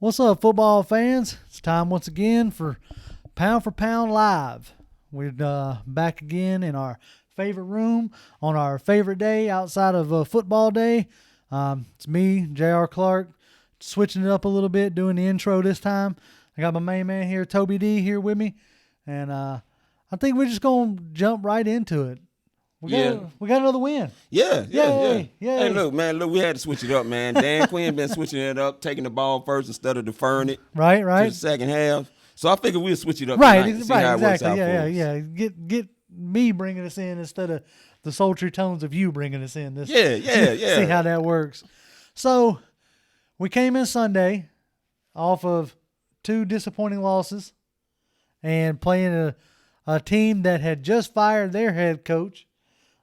What's up, football fans? It's time once again for Pound for Pound Live. We're back again in our favorite room on our favorite day outside of football day. It's me, J.R. Clark, switching it up a little bit, doing the intro this time. I got my main man here, Toby D, here with me. And I think we're just going to jump right into it. We got another win. Yeah. Yay. Hey, look, we had to switch it up, man. Dan Quinn been switching it up, taking the ball first instead of deferring it Right. to the second half. So I figured we'll switch it up Right, tonight and see how it works out for us. Yeah. Get me bringing us in instead of the sultry tones of you bringing us in. See how that works. So we came in Sunday off of 2 disappointing losses and playing a team that had just fired their head coach.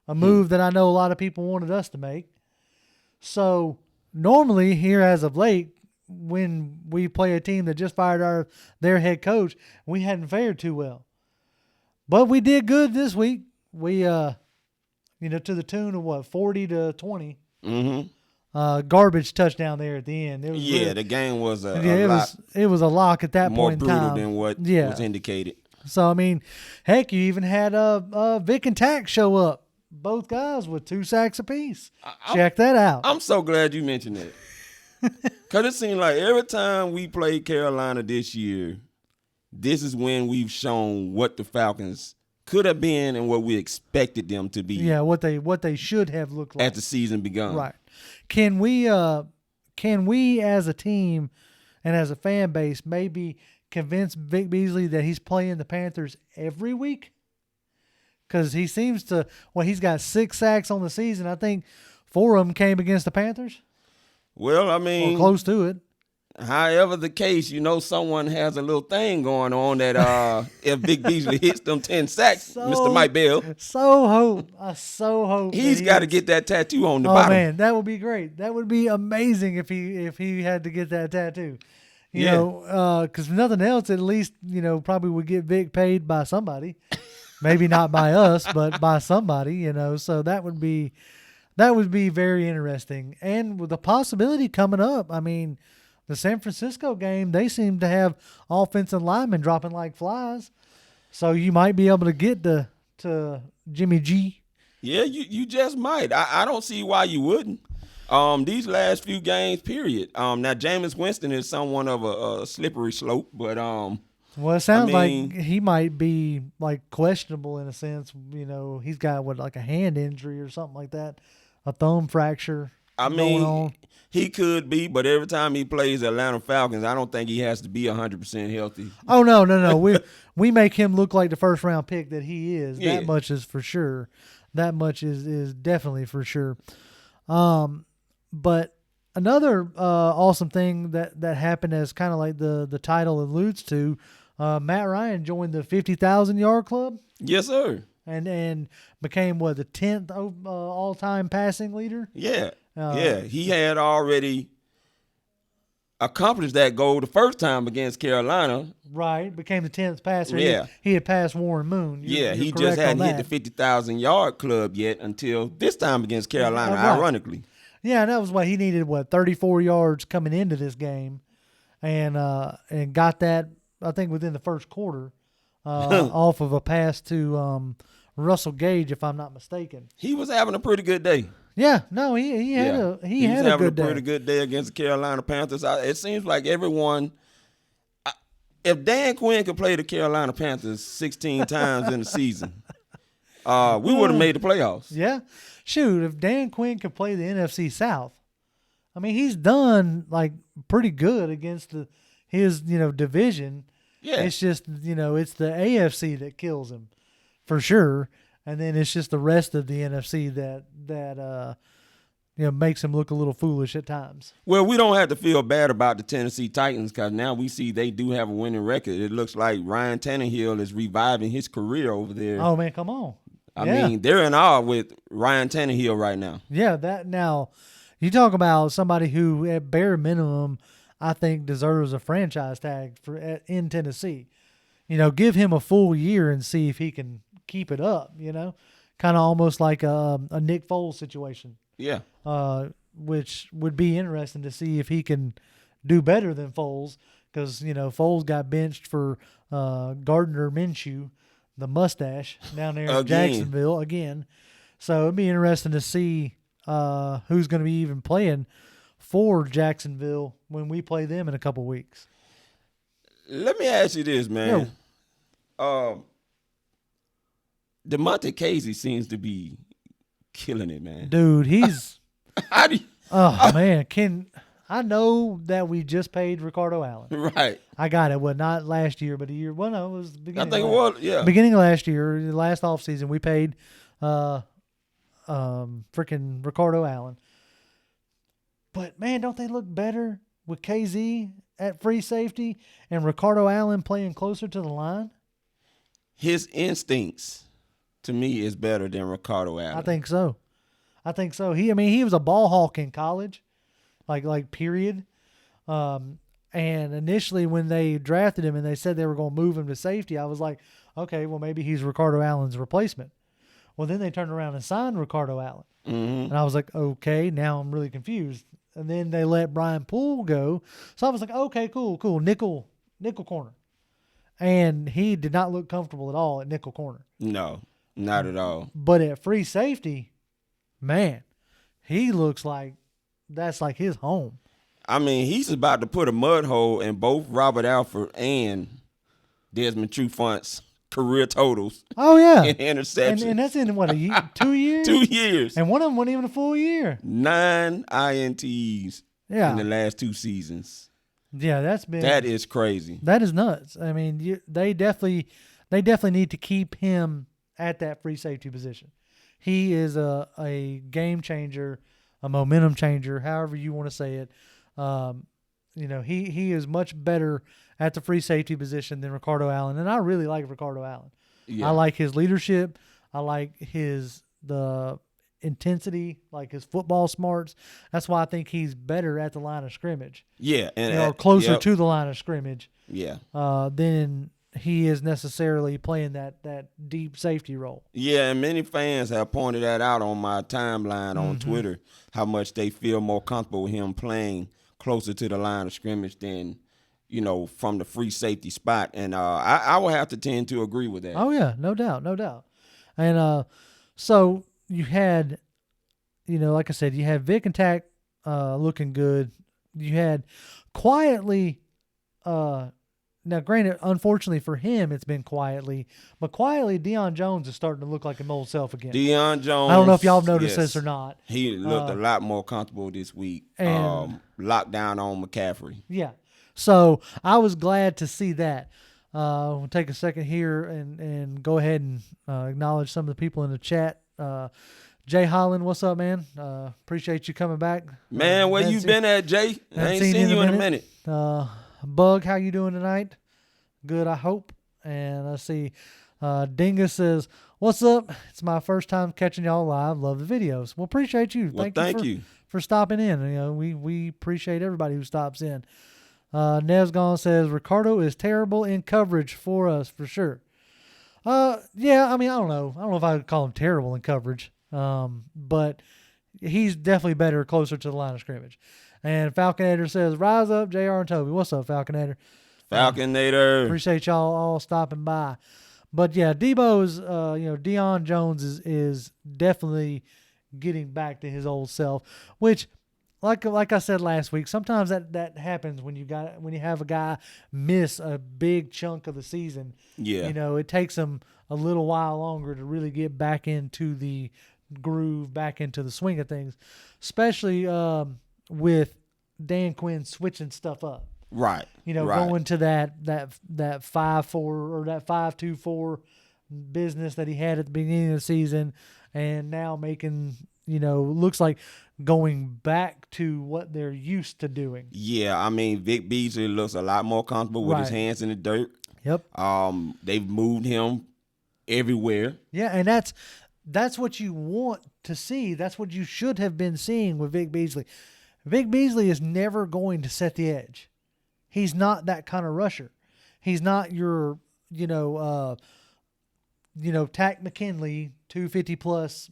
A move that I know a lot of people wanted us to make. So normally here as of late, when we play a team that just fired their head coach, we hadn't fared too well. But we did good this week. We, to the tune of 40-20. Mm-hmm. Garbage touchdown there at the end. It was the game was it was a lock at that more point in brutal time. than what was indicated. So I mean, heck, you even had Vic and Tack show up. Both guys with 2 sacks apiece. Check that out. I'm so glad you mentioned that. Because it seemed like every time we played Carolina this year, this is when we've shown what the Falcons could have been and what we expected them to be. Yeah, what they should have looked like as the season begun. Right. Can we as a team and as a fan base maybe convince Vic Beasley that he's playing the Panthers every week? Because he seems to, he's got 6 sacks on the season. I think 4 of them came against the Panthers. Well, I mean, or close to it. However the case, someone has a little thing going on that if Vic Beasley hits them 10 sacks, Mr. Mike Bell. I so hope he's got to get that tattoo on the bottom. Oh man, that would be great. That would be amazing if he had to get that tattoo. You know, because nothing else, at least probably would get Vic paid by somebody. Maybe not by us, but by somebody, So that would be very interesting. And with the possibility coming up, I mean, the San Francisco game, they seem to have offensive linemen dropping like flies. So you might be able to get to Jimmy G. Yeah, you just might. I don't see why you wouldn't. These last few games, period. Now Jameis Winston is somewhat of a slippery slope, but well, it sounds like he might be like questionable in a sense. He's got like a hand injury or something like that, a thumb fracture. Going on. He could be, but every time he plays the Atlanta Falcons, I don't think he has to be 100% healthy. Oh no. we make him look like the first round pick that he is. Yeah. That much is for sure. That much is definitely for sure. But another awesome thing that happened, as kind of like the title alludes to. Matt Ryan joined the 50,000-yard club. Yes, sir. And became, the 10th all-time passing leader? Yeah. He had already accomplished that goal the first time against Carolina. Right. Became the 10th passer. Yeah. He had passed Warren Moon. You're he just hadn't hit the 50,000-yard club yet until this time against Carolina, ironically. Yeah, and that was he needed, 34 yards coming into this game. And got that, I think, within the first quarter, off of a pass to Russell Gage, if I'm not mistaken. He was having a pretty good day. Yeah, no, he had a good day. He was having a pretty good day against the Carolina Panthers. It seems like everyone, if Dan Quinn could play the Carolina Panthers 16 times in the season, we would have made the playoffs. Yeah, shoot, if Dan Quinn could play the NFC South, I mean, he's done pretty good against his division. Yeah. It's just, it's the AFC that kills him for sure. And then it's just the rest of the NFC that makes him look a little foolish at times. Well, we don't have to feel bad about the Tennessee Titans because now we see they do have a winning record. It looks like Ryan Tannehill is reviving his career over there. Oh, man, come on. I mean, they're in awe with Ryan Tannehill right now. Yeah, now, you talk about somebody who, at bare minimum, I think deserves a franchise tag in Tennessee. Give him a full year and see if he can keep it up, kind of almost like a Nick Foles situation. Yeah. Which would be interesting to see if he can do better than Foles because, Foles got benched for Gardner Minshew, the mustache, down there in Jacksonville again. So it'd be interesting to see who's going to be even playing for Jacksonville when we play them in a couple weeks. Let me ask you this, man. DeMonte Casey seems to be killing it, man. Dude, he's How do you, man, I know that we just paid Ricardo Allen. Right. I got it. Well, not last year, but a year. Well, no, it was the beginning. I think it was, yeah. Beginning of last year, the last offseason, we paid freaking Ricardo Allen. But, man, don't they look better with KZ at free safety and Ricardo Allen playing closer to the line? His instincts, to me, is better than Ricardo Allen. I think so. He was a ball hawk in college, like period. And initially when they drafted him and they said they were going to move him to safety, I was like, okay, well, maybe he's Ricardo Allen's replacement. Well, then they turned around and signed Ricardo Allen. Mm-hmm. And I was like, okay, now I'm really confused. And then they let Brian Poole go. So I was like, okay, cool. Nickel corner. And he did not look comfortable at all at nickel corner. No, not at all. But at free safety, man, he looks like that's like his home. I mean, he's about to put a mud hole in both Robert Alford and Desmond Trufant's career totals. Oh, yeah. In interceptions. And that's in, what, 2 years? 2 years. And one of them wasn't even a full year. 9 INTs in the last 2 seasons. Yeah, that is crazy. That is nuts. I mean, they definitely need to keep him at that free safety position. He is a game changer, a momentum changer, however you want to say it. He is much better at the free safety position than Ricardo Allen, and I really like Ricardo Allen. Yeah. I like his leadership. I like the intensity, like his football smarts. That's why I think he's better at the line of scrimmage. Yeah, and or closer to the line of scrimmage. Yeah. Than he is necessarily playing that deep safety role. Yeah, and many fans have pointed that out on my timeline on Twitter, how much they feel more comfortable with him playing closer to the line of scrimmage than, from the free safety spot. And I will have to tend to agree with that. Oh, yeah, no doubt. And so you had, like I said, you had Vic and Tack looking good. You had quietly, now granted, unfortunately for him, it's been quietly, but quietly Deion Jones is starting to look like his old self again. Deion Jones. I don't know if y'all have noticed this or not. He looked a lot more comfortable this week. Locked down on McCaffrey. Yeah. So I was glad to see that. We'll take a second here and go ahead and acknowledge some of the people in the chat. Jay Holland, what's up, man? Appreciate you coming back. Man, where you been at, Jay? I ain't seen you in a minute. Bug, how you doing tonight? Good, I hope. And let's see. Dingus says, what's up? It's my first time catching y'all live. Love the videos. Well, appreciate you. Thank you for stopping in. We appreciate everybody who stops in. Nevsgon says, Ricardo is terrible in coverage for us, for sure. Yeah, I don't know. I don't know if I would call him terrible in coverage. But he's definitely better closer to the line of scrimmage. And Falconator says, rise up, JR and Toby. What's up, Falconator? Falconator. Appreciate y'all all stopping by. But yeah, Debo's, Deion Jones is definitely getting back to his old self, which, like I said last week, sometimes that happens when you have a guy miss a big chunk of the season. Yeah. It takes him a little while longer to really get back into the groove, back into the swing of things, especially with Dan Quinn switching stuff up. Right. Going to that 5-4 or that 5-2-4 business that he had at the beginning of the season, and now making, looks like going back to what they're used to doing. Yeah, Vic Beasley looks a lot more comfortable with his hands in the dirt. Yep. They've moved him everywhere. Yeah, and that's what you want to see. That's what you should have been seeing with Vic Beasley. Vic Beasley is never going to set the edge. He's not that kind of rusher. He's not your, Tack McKinley, 250 plus,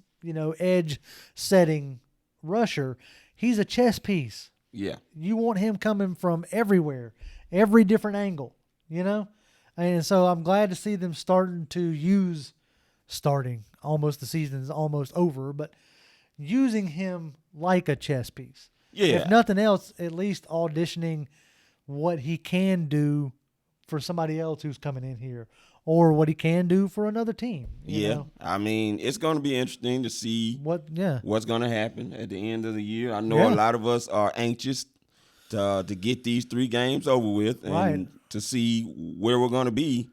edge setting rusher. He's a chess piece. Yeah. You want him coming from everywhere, every different angle, you know? And so I'm glad to see them starting, almost the season's almost over, but using him like a chess piece. Yeah. If nothing else, at least auditioning what he can do for somebody else who's coming in here, or what he can do for another team. You know? I mean, it's going to be interesting to see what's going to happen at the end of the year. I know a lot of us are anxious to get these 3 games over with and to see where we're going to be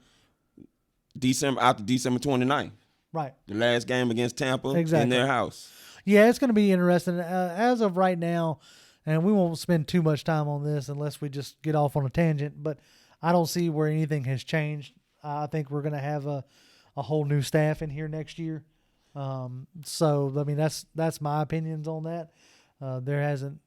after December 29th. Right. The last game against Tampa in their house. Yeah, it's going to be interesting. As of right now, and we won't spend too much time on this unless we just get off on a tangent, but I don't see where anything has changed. I think we're going to have a whole new staff in here next year. So, I mean, that's my opinions on that. There hasn't,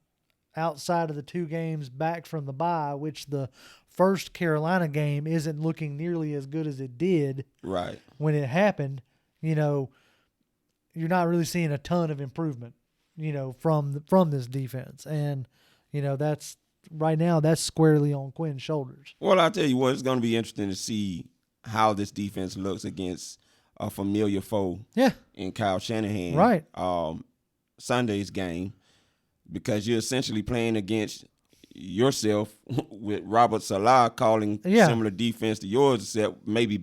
outside of the 2 games back from the bye, which the first Carolina game isn't looking nearly as good as it did when it happened. You know, you're not really seeing a ton of improvement, you know, from this defense. And, you know, that's squarely on Quinn's shoulders. Well, I'll tell you what, it's going to be interesting to see how this defense looks against a familiar foe in Kyle Shanahan. Sunday's game, because you're essentially playing against yourself with Robert Saleh calling similar defense to yours, except maybe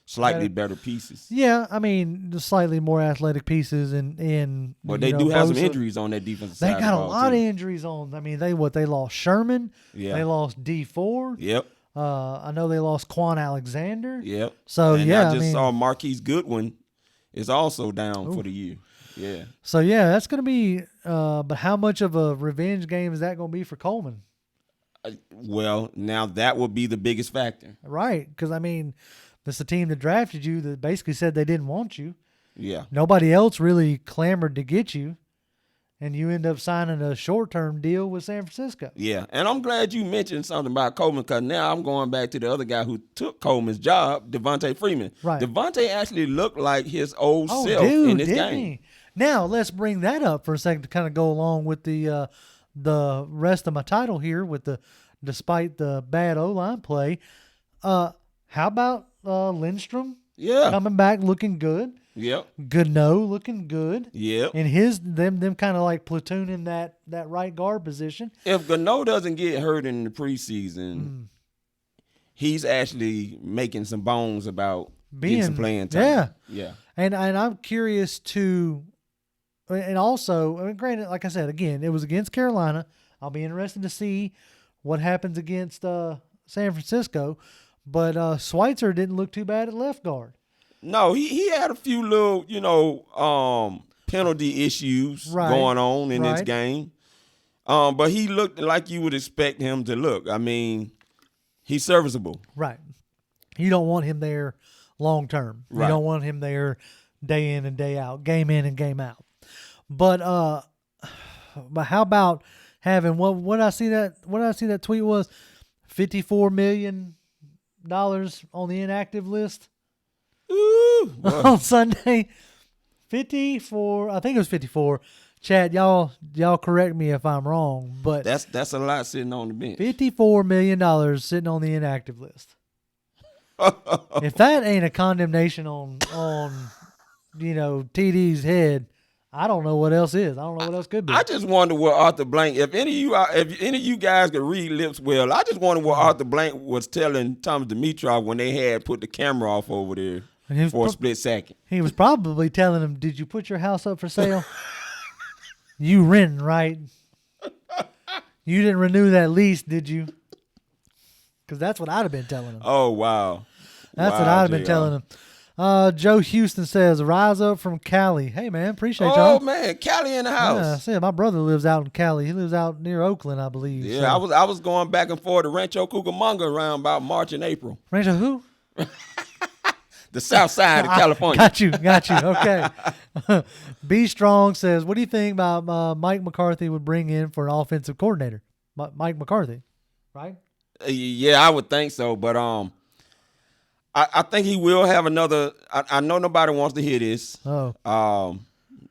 slightly better pieces. Yeah, I mean, the slightly more athletic pieces in but they do have some injuries on that defensive side. They got a lot of injuries on. I mean, they lost Sherman. Yeah. They lost D4. Yep. I know they lost Quan Alexander. Yep. So and I just saw Marquise Goodwin is also down for the year. Yeah. So yeah, that's going to be. But how much of a revenge game is that going to be for Coleman? Well, now that would be the biggest factor. Right, because I mean, that's the team that drafted you that basically said they didn't want you. Yeah. Nobody else really clamored to get you, and you end up signing a short-term deal with San Francisco. Yeah, and I'm glad you mentioned something about Coleman, because now I'm going back to the other guy who took Coleman's job, Devontae Freeman. Right. Devontae actually looked like his old self in this game. He? Now, let's bring that up for a second to kind of go along with the rest of my title here with despite the bad O-line play. How about Linstrom coming back looking good? Yep. Gono looking good. Yep. And them kind of like platooning that right guard position. If Gono doesn't get hurt in the preseason, he's actually making some bones about getting some playing time. Yeah. Yeah. And I'm curious to, and also, I mean, granted, like I said, again, it was against Carolina. I'll be interested to see what happens against San Francisco. But Schweitzer didn't look too bad at left guard. No, he had a few little, penalty issues going on in this game. But he looked like you would expect him to look. I mean, he's serviceable. Right. You don't want him there long term. You don't want him there day in and day out, game in and game out. But how about having what I see that tweet was $54 million on the inactive list. Ooh, on Sunday. 54, I think it was 54. Chad, y'all correct me if I'm wrong, but that's a lot sitting on the bench. $54 million sitting on the inactive list. If that ain't a condemnation on TD's head, I don't know what else is. I don't know what else could be. I just wonder what Arthur Blank, if any of you guys could read lips well, I just wonder what Arthur Blank was telling Thomas Dimitrov when they had put the camera off over there for a split second. He was probably telling him, "Did you put your house up for sale? You renting, right? You didn't renew that lease, did you?" Because that's what I'd have been telling him. Oh, wow. That's what I'd have been telling him. Joe Houston says, "Rise up from Cali." Hey, man, appreciate y'all. Oh, man, Cali in the house. Yeah, I said my brother lives out in Cali. He lives out near Oakland, I believe. Yeah, so. I was going back and forth to Rancho Cucamonga around about March and April. Rancho who? The south side of California. Got you. Okay. B Strong says, "What do you think about Mike McCarthy would bring in for an offensive coordinator?" Mike McCarthy, right? Yeah, I would think so, but I think he will have another. I know nobody wants to hear this. Oh.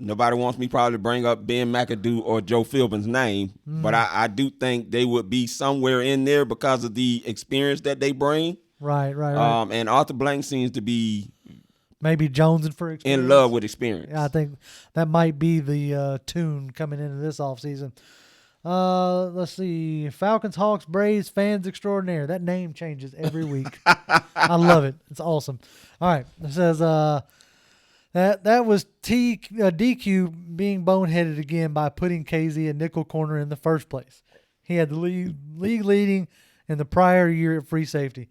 Nobody wants me probably to bring up Ben McAdoo or Joe Philbin's name, but I do think they would be somewhere in there because of the experience that they bring. Right. And Arthur Blank seems to be maybe jonesing for experience. In love with experience. Yeah, I think that might be the tune coming into this offseason. Let's see. Falcons, Hawks, Braves, fans extraordinaire. That name changes every week. I love it. It's awesome. All right. It says that was DQ being boneheaded again by putting KZ at nickel corner in the first place. He had the league leading in the prior year at free safety.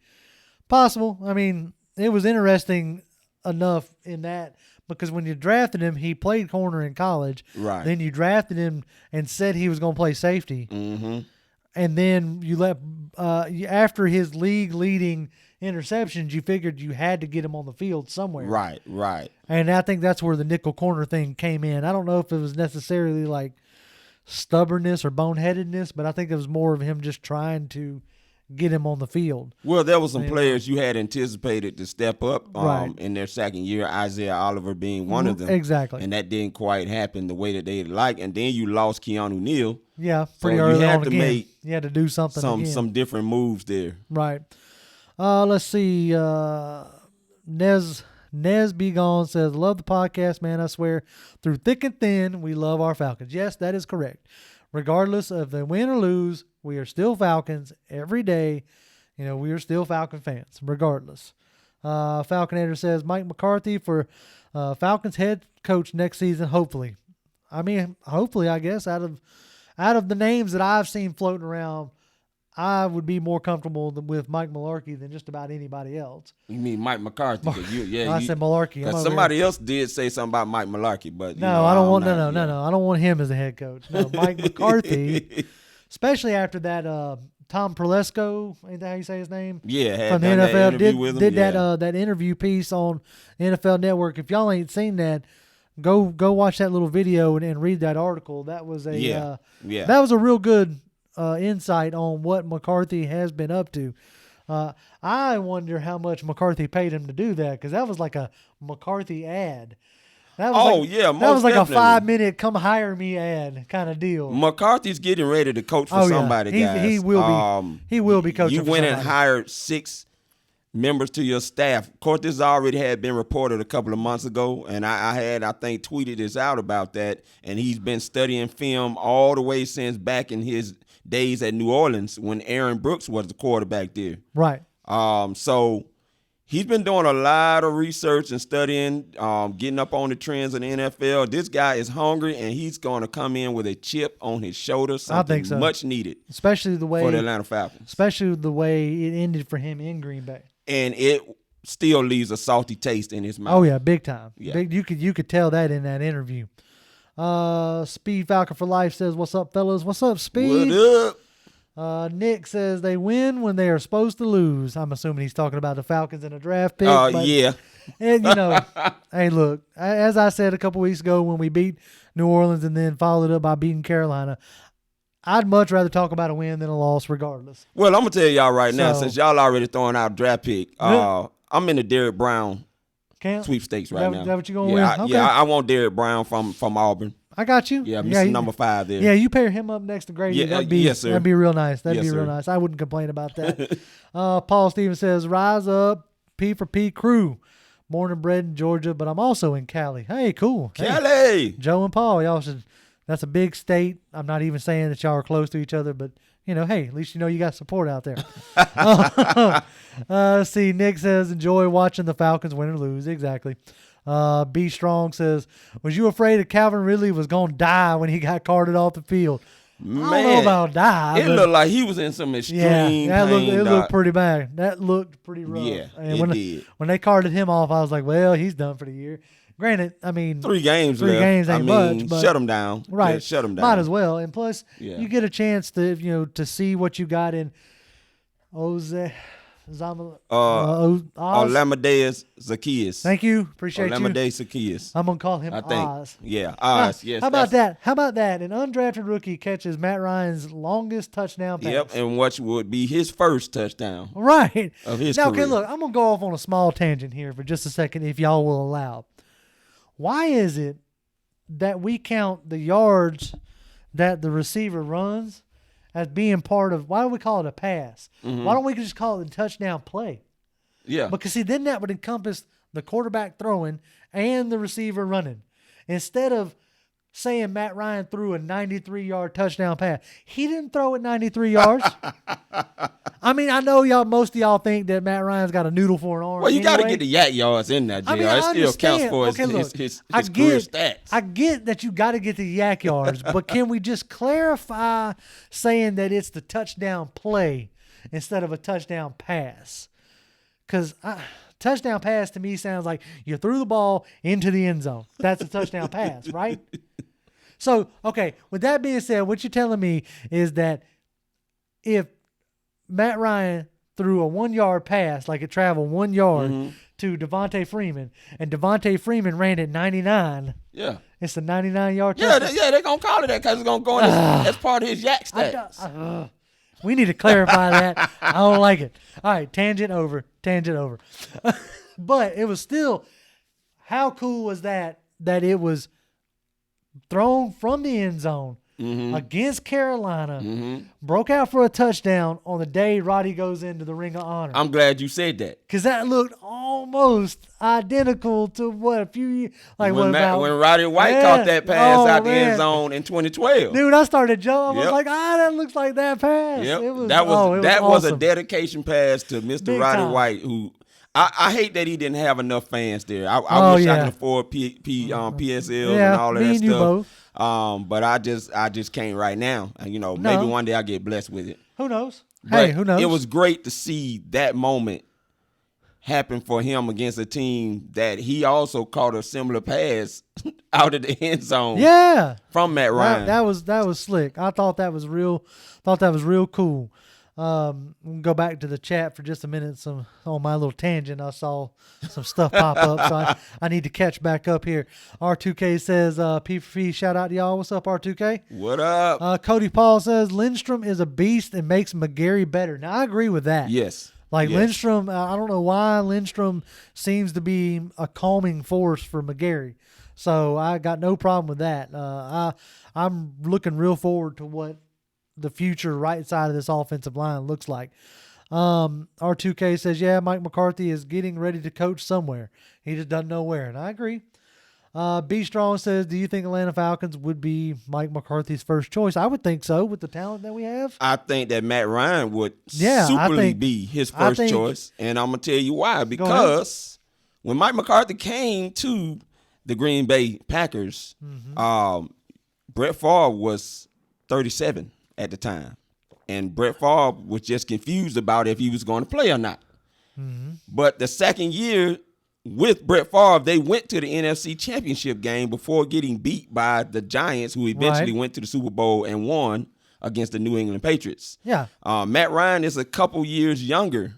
Possible. I mean, it was interesting enough in that because when you drafted him, he played corner in college. Right. Then you drafted him and said he was going to play safety. Mm-hmm. And then you let after his league leading interceptions, you figured you had to get him on the field somewhere. Right. And I think that's where the nickel corner thing came in. I don't know if it was necessarily like stubbornness or boneheadedness, but I think it was more of him just trying to get him on the field. Well, there were some players you had anticipated to step up right. in their second year, Isaiah Oliver being one of them. Exactly. And that didn't quite happen the way that they'd like. And then you lost Keanu Neal. Yeah, pretty early on again. You had to do something some different moves there. Right. Let's see. Nez Be Gone says, love the podcast, man. I swear, through thick and thin, we love our Falcons. Yes, that is correct. Regardless of the win or lose, we are still Falcons every day. You know, we are still Falcon fans, regardless. Falconator says, Mike McCarthy for Falcons head coach next season, hopefully. I mean, hopefully, I guess, out of the names that I've seen floating around, I would be more comfortable with Mike Mularkey than just about anybody else. You mean Mike McCarthy? I said Mularkey. Because somebody else did say something about Mike Mularkey, but no, I don't want no. I don't want him as a head coach. No, Mike McCarthy, especially after that Tom Perlesco, ain't that how you say his name? Yeah, from the NFL did that interview piece on NFL Network. If y'all ain't seen that, go watch that little video and read that article. That was that was a real good insight on what McCarthy has been up to. I wonder how much McCarthy paid him to do that, because that was like a McCarthy ad. That was like a 5-minute come hire me ad kind of deal. McCarthy's getting ready to coach for somebody, guys. He will be. He will be coaching. You went and hired 6 members to your staff. Of course, this already had been reported a couple of months ago, and I think tweeted this out about that. And he's been studying film all the way since back in his days at New Orleans when Aaron Brooks was the quarterback there. Right. So he's been doing a lot of research and studying, getting up on the trends in the NFL. This guy is hungry, and he's going to come in with a chip on his shoulder, something I think so. Much needed, especially the way for the Atlanta Falcons. Especially the way it ended for him in Green Bay. And it still leaves a salty taste in his mouth. Oh yeah, big time. Yeah. You could tell that in that interview. Speed Falcon for Life says, "What's up, fellas? What's up, Speed? What up?" Nick says they win when they are supposed to lose. I'm assuming he's talking about the Falcons in a draft pick. Yeah. And hey, look, as I said a couple weeks ago when we beat New Orleans and then followed up by beating Carolina, I'd much rather talk about a win than a loss, regardless. Well, I'm gonna tell y'all right now, since y'all already throwing out a draft pick, I'm in the Derrick Brown sweepstakes right now. Is that what you're going to win? Okay. Yeah, I want Derrick Brown from Auburn. I got you. Yeah, Mr. number 5 there. Yeah, you pair him up next to Grady. Yeah, yes, sir. That'd be real nice. Yes, real nice. I wouldn't complain about that. Paul Stevens says, rise up, P for P crew. Born and bred in Georgia, but I'm also in Cali. Hey, cool. Cali! Hey, Joe and Paul, y'all should. That's a big state. I'm not even saying that y'all are close to each other, but, hey, at least you got support out there. See, Nick says, enjoy watching the Falcons win or lose. Exactly. B Strong says, was you afraid that Calvin Ridley was going to die when he got carted off the field? Man, I don't know about die. It looked like he was in some extreme pain. It looked pretty bad. That looked pretty rough. Yeah, and when they carted him off, I was like, well, he's done for the year. Granted, I mean, 3 games left. 3 games ain't much, but shut him down. Right, yeah, shut him down. Might as well. And plus, you get a chance to to see what you got in Olamadeus Zacchaeus. Thank you, appreciate Olamadeus Zacchaeus. I'm gonna call him Oz. Yeah, Oz. Yes. How about that? How about that? An undrafted rookie catches Matt Ryan's longest touchdown pass. Yep, and what would be his first touchdown? Right. Of his career. Okay, look, I'm gonna go off on a small tangent here for just a second, if y'all will allow. Why is it that we count the yards that the receiver runs as being part of, why do we call it a pass? Mm-hmm. Why don't we just call it a touchdown play? Yeah. Because, see, then that would encompass the quarterback throwing and the receiver running. Instead of saying Matt Ryan threw a 93-yard touchdown pass, he didn't throw it 93 yards. I mean, I know most of y'all think that Matt Ryan's got a noodle for an arm. Well, you got to get the yak yards in that, JR. It still counts for his career stats. I get that you got to get the yak yards, but can we just clarify saying that it's the touchdown play instead of a touchdown pass? Because touchdown pass to me sounds like you threw the ball into the end zone. That's a touchdown pass, right? So, okay, with that being said, what you're telling me is that if Matt Ryan threw a 1-yard pass, like it traveled 1 yard to Devontae Freeman, and Devontae Freeman ran at 99. Yeah. It's a 99-yard touchdown. Yeah, they're going to call it that because it's going to go in as part of his yak stats. We need to clarify that. I don't like it. All right, tangent over. But it was still, how cool was that it was thrown from the end zone against Carolina, broke out for a touchdown on the day Roddy goes into the Ring of Honor. I'm glad you said that. Because that looked almost identical to what a few years, like when Rody White caught that pass out the end zone in 2012. Dude, I started jumping. I was like, that looks like that pass. Yep. That was a dedication pass to Mr. Big Rody time. White, who I hate that he didn't have enough fans there. I wish I could afford PSL and all of that stuff. Both. But I just can't right now. And maybe one day I'll get blessed with it. Who knows? But who knows? It was great to see that moment happen for him against a team that he also caught a similar pass out of the end zone. Yeah. From Matt Ryan. That was slick. I thought that was real. Real cool. We'll go back to the chat for just a minute. On my little tangent, I saw some stuff pop up, so I need to catch back up here. R2K says, P4P, shout out to y'all. What's up, R2K? What up? Cody Paul says, Linstrom is a beast and makes McGarry better. Now, I agree with that. Yes. Linstrom, I don't know why Linstrom seems to be a calming force for McGarry. So I got no problem with that. I'm looking real forward to what the future right side of this offensive line looks like. R2K says, Mike McCarthy is getting ready to coach somewhere. He just doesn't know where, and I agree. B Strong says, do you think Atlanta Falcons would be Mike McCarthy's first choice? I would think so with the talent that we have. I think that Matt Ryan would be his first choice, and I'm going to tell you why. Because when Mike McCarthy came to the Green Bay Packers, Brett Favre was 37 at the time. And Brett Favre was just confused about if he was going to play or not. But the second year with Brett Favre, they went to the NFC Championship game before getting beat by the Giants, who eventually went to the Super Bowl and won against the New England Patriots. Yeah. Matt Ryan is a couple years younger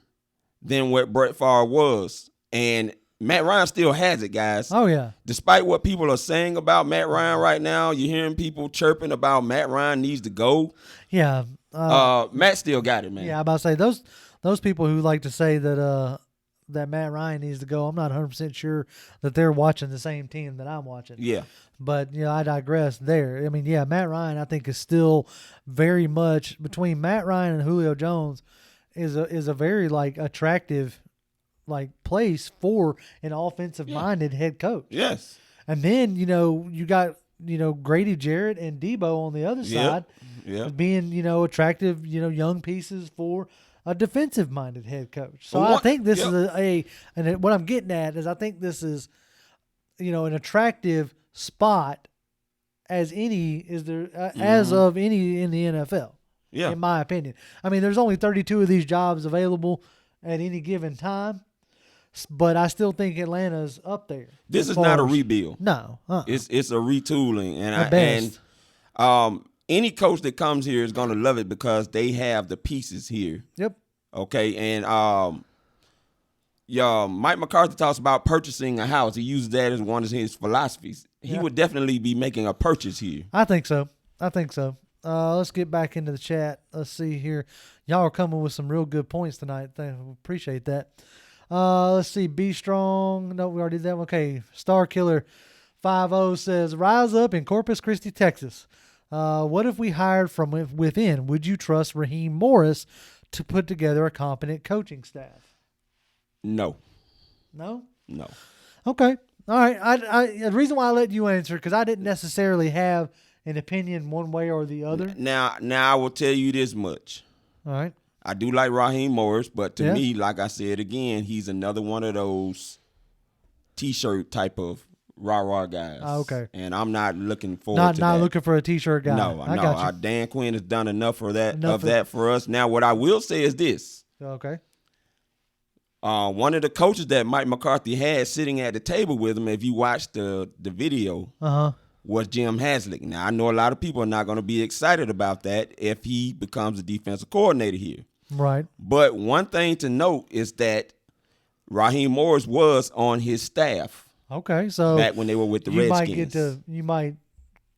than what Brett Favre was. And Matt Ryan still has it, guys. Oh, yeah. Despite what people are saying about Matt Ryan right now, you're hearing people chirping about Matt Ryan needs to go. Yeah. Matt still got it, man. Yeah, I'm about to say, those people who like to say that that Matt Ryan needs to go, I'm not 100% sure that they're watching the same team that I'm watching. Yeah. But, I digress there. I mean, Matt Ryan, I think, is still very much between Matt Ryan and Julio Jones is a very, attractive, place for an offensive-minded head coach. Yes. And then, you got, Grady Jarrett and Debo on the other side being, attractive, young pieces for a defensive-minded head coach. So I think this is and what I'm getting at is I think this is, an attractive spot as any is there as of any in the NFL. Yeah, in my opinion. I mean, there's only 32 of these jobs available at any given time, but I still think Atlanta's up there. This is not a rebuild. No, it's a retooling, and any coach that comes here is going to love it because they have the pieces here. Yep. Okay, and Mike McCarthy talks about purchasing a house. He uses that as one of his philosophies. He would definitely be making a purchase here. I think so. Let's get back into the chat. Let's see here. Y'all are coming with some real good points tonight. Appreciate that. Let's see. B Strong. No, we already did that one. Okay. Star Killer 50 says, rise up in Corpus Christi, Texas. What if we hired from within? Would you trust Raheem Morris to put together a competent coaching staff? No. No? No. Okay. All right. The reason why I let you answer, because I didn't necessarily have an opinion one way or the other. Now I will tell you this much. All right. I do like Raheem Morris, but to me, like I said again, he's another one of those T-shirt type of rah-rah guys. Okay. And I'm not looking forward to that. Not looking for a T-shirt guy. No. Dan Quinn has done enough for that for us. Now, what I will say is this. Okay. One of the coaches that Mike McCarthy had sitting at the table with him, if you watch the video, was Jim Haslett. Now, I know a lot of people are not going to be excited about that if he becomes a defensive coordinator here. Right. But one thing to note is that Raheem Morris was on his staff. Okay, so back when they were with the Redskins. You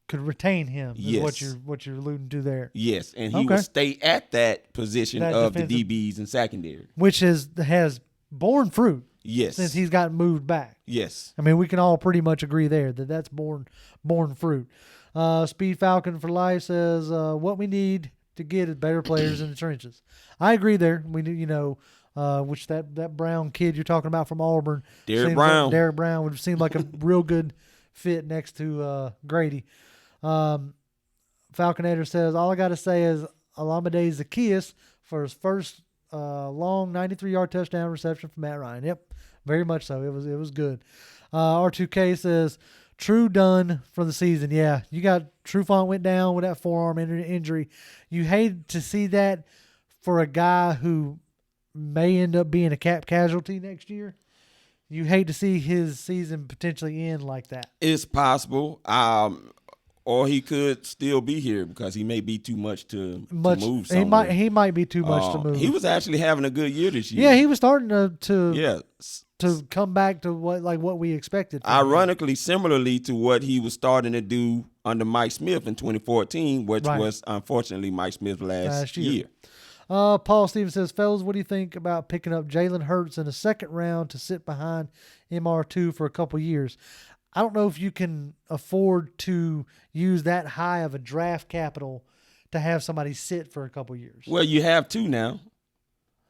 could retain him. Yes. Is what you're alluding to there. Yes, and he would stay at that position of the DBs and secondary, which has borne fruit. Yes, since he's gotten moved back. Yes, I mean we can all pretty much agree there that's borne fruit. Speed Falcon for Life says what we need to get is better players in the trenches. I agree there. We do, which that Brown kid you're talking about from Auburn, Derek Brown would seem like a real good fit next to Grady. Falconator says all I got to say is Olamide Zaccheaus for his first long 93-yard touchdown reception from Matt Ryan. Yep, very much so. It was good. R2K says True done for the season. Yeah, you got Trufant went down with that forearm injury. You hate to see that for a guy who may end up being a cap casualty next year. You hate to see his season potentially end like that. It's possible. Or he could still be here because he may be too much to move somewhere. He might be too much to move. He was actually having a good year this year. Yeah, he was starting to come back to what we expected. Ironically, similarly to what he was starting to do under Mike Smith in 2014, which was unfortunately Mike Smith last year. Paul Stevens says, fellas, what do you think about picking up Jalen Hurts in the second round to sit behind MR2 for a couple years? I don't know if you can afford to use that high of a draft capital to have somebody sit for a couple years. Well, you have two now.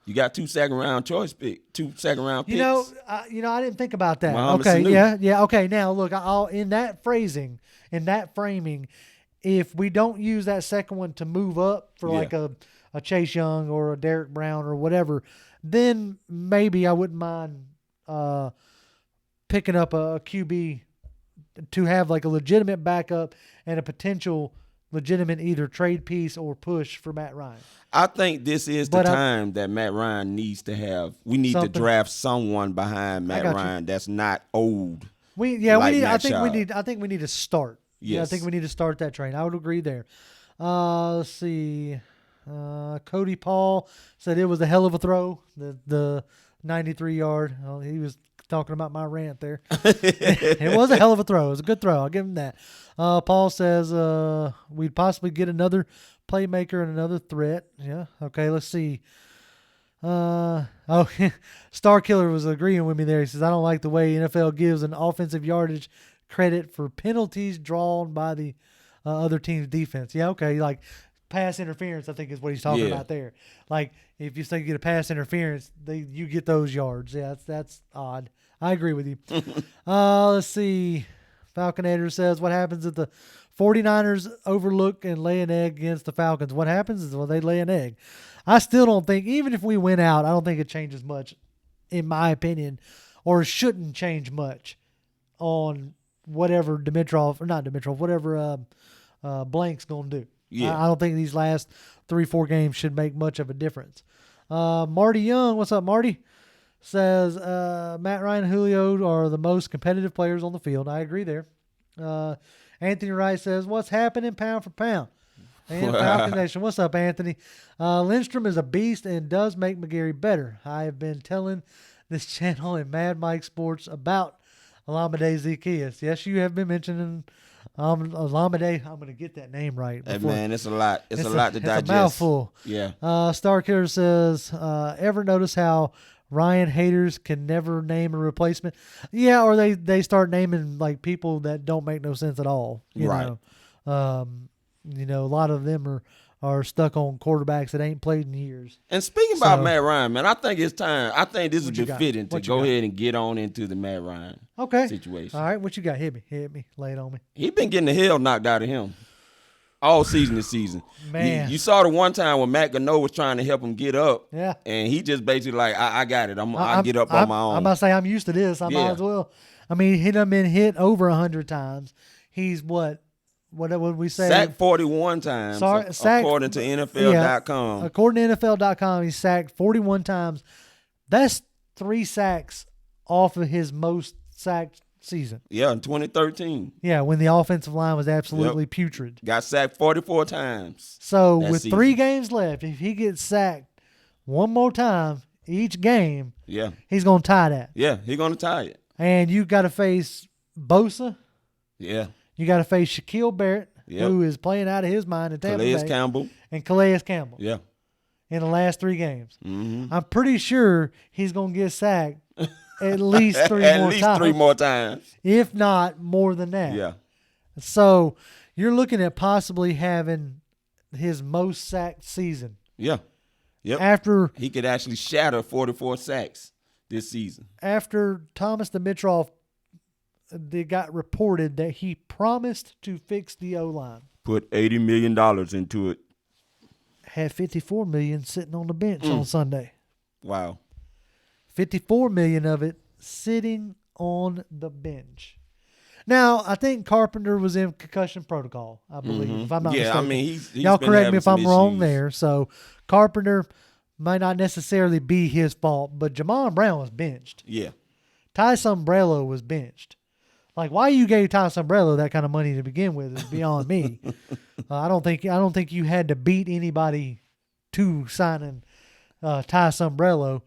You got two second round picks. I didn't think about that. Muhammad Okay, Sanu. yeah. Okay, now look, in that framing, if we don't use that second one to move up for like a Chase Young or a Derek Brown or whatever, then maybe I wouldn't mind picking up a QB to have like a legitimate backup and a potential legitimate either trade piece or push for Matt Ryan. I think this is the time that Matt Ryan needs to have. We need to draft someone behind Matt Ryan that's not old. I think we need to start. Yes. Yeah, I think we need to start that train. I would agree there. Let's see. Cody Paul said it was a hell of a throw. The 93-yard. He was talking about my rant there. It was a hell of a throw. It was a good throw. I'll give him that. Paul says we'd possibly get another playmaker and another threat. Yeah. Okay, let's see. Star Killer was agreeing with me there. He says, I don't like the way NFL gives an offensive yardage credit for penalties drawn by the other team's defense. Yeah, okay. Like pass interference, I think is what he's talking about there. Like if you say you get a pass interference, you get those yards. Yeah, that's odd. I agree with you. Let's see. Falconator says, what happens if the 49ers overlook and lay an egg against the Falcons? What happens is, they lay an egg. I still don't think, even if we win out, I don't think it changes much, in my opinion, or it shouldn't change much on whatever whatever Blank's going to do. Yeah. I don't think these last 3-4 games should make much of a difference. Marty Young, what's up, Marty? Says Matt Ryan and Julio are the most competitive players on the field. I agree there. Anthony Wright says, what's happening pound for pound? And Falcon Nation. What's up, Anthony? Linstrom is a beast and does make McGarry better. I have been telling this channel and Mad Mike Sports about Olamide Zaccheaus. Yes, you have been mentioning Olamide. I'm going to get that name right. Hey, man, it's a lot. It's a lot to digest. It's a mouthful. Yeah. Star Killer says, ever notice how Ryan haters can never name a replacement. Yeah, or they start naming like people that don't make no sense at all. You know, a lot of them are stuck on quarterbacks that ain't played in years. And speaking about Matt Ryan, man, I think it's time. I think this is befitting to go ahead and get on into the Matt Ryan situation. All right, what you got? Hit me. Lay it on me. He been getting the hell knocked out of him all season this season. Man. You saw the one time when Matt Gono was trying to help him get up. Yeah. And he just basically like, I got it. I get up on my own. I'm about to say I'm used to this. I might as well. I mean, he done been hit over 100 times. He's what would we say? Sacked 41 times, according to NFL.com. Yeah, according to NFL.com, he's sacked 41 times. That's 3 sacks off of his most sacked season. Yeah, in 2013. Yeah, when the offensive line was absolutely putrid. Got sacked 44 times. So with season. 3 games left, if he gets sacked one more time each game, he's going to tie that. Yeah, he's going to tie it. And you got to face Bosa. Yeah. You got to face Shaquille Barrett, who is playing out of his mind in Tampa Bay. Calais Campbell. Yeah. In the last 3 games. Mm-hmm. I'm pretty sure he's going to get sacked at least 3 more times. At least 3 more times. If not more than that. Yeah. So you're looking at possibly having his most sacked season. Yeah. Yep. After he could actually shatter 44 sacks this season. After Thomas Dimitroff, they got reported that he promised to fix the O-line. Put $80 million into it. Had $54 million sitting on the bench on Sunday. Wow. $54 million of it sitting on the bench. Now, I think Carpenter was in concussion protocol, I believe, if I'm not mistaken. I mean, he's y'all correct me if I'm wrong issues there. So, Carpenter might not necessarily be his fault, but Jamon Brown was benched. Yeah. Ty Sombrello was benched. Like, why you gave Ty Sombrello that kind of money to begin with is beyond me. I don't think you had to beat anybody to signing Ty Sombrello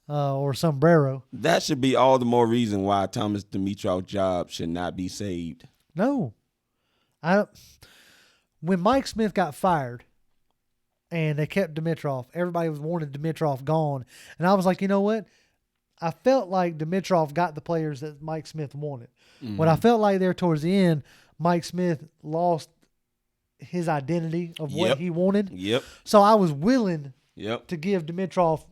or Sombrero. That should be all the more reason why Thomas Dimitroff's job should not be saved. No. When Mike Smith got fired and they kept Dimitroff, everybody was wanting Dimitroff gone. And I was like, you know what? I felt like Dimitroff got the players that Mike Smith wanted. Mm-hmm. What I felt like there towards the end, Mike Smith lost his identity of what he wanted. Yep. So I was willing to give Dimitroff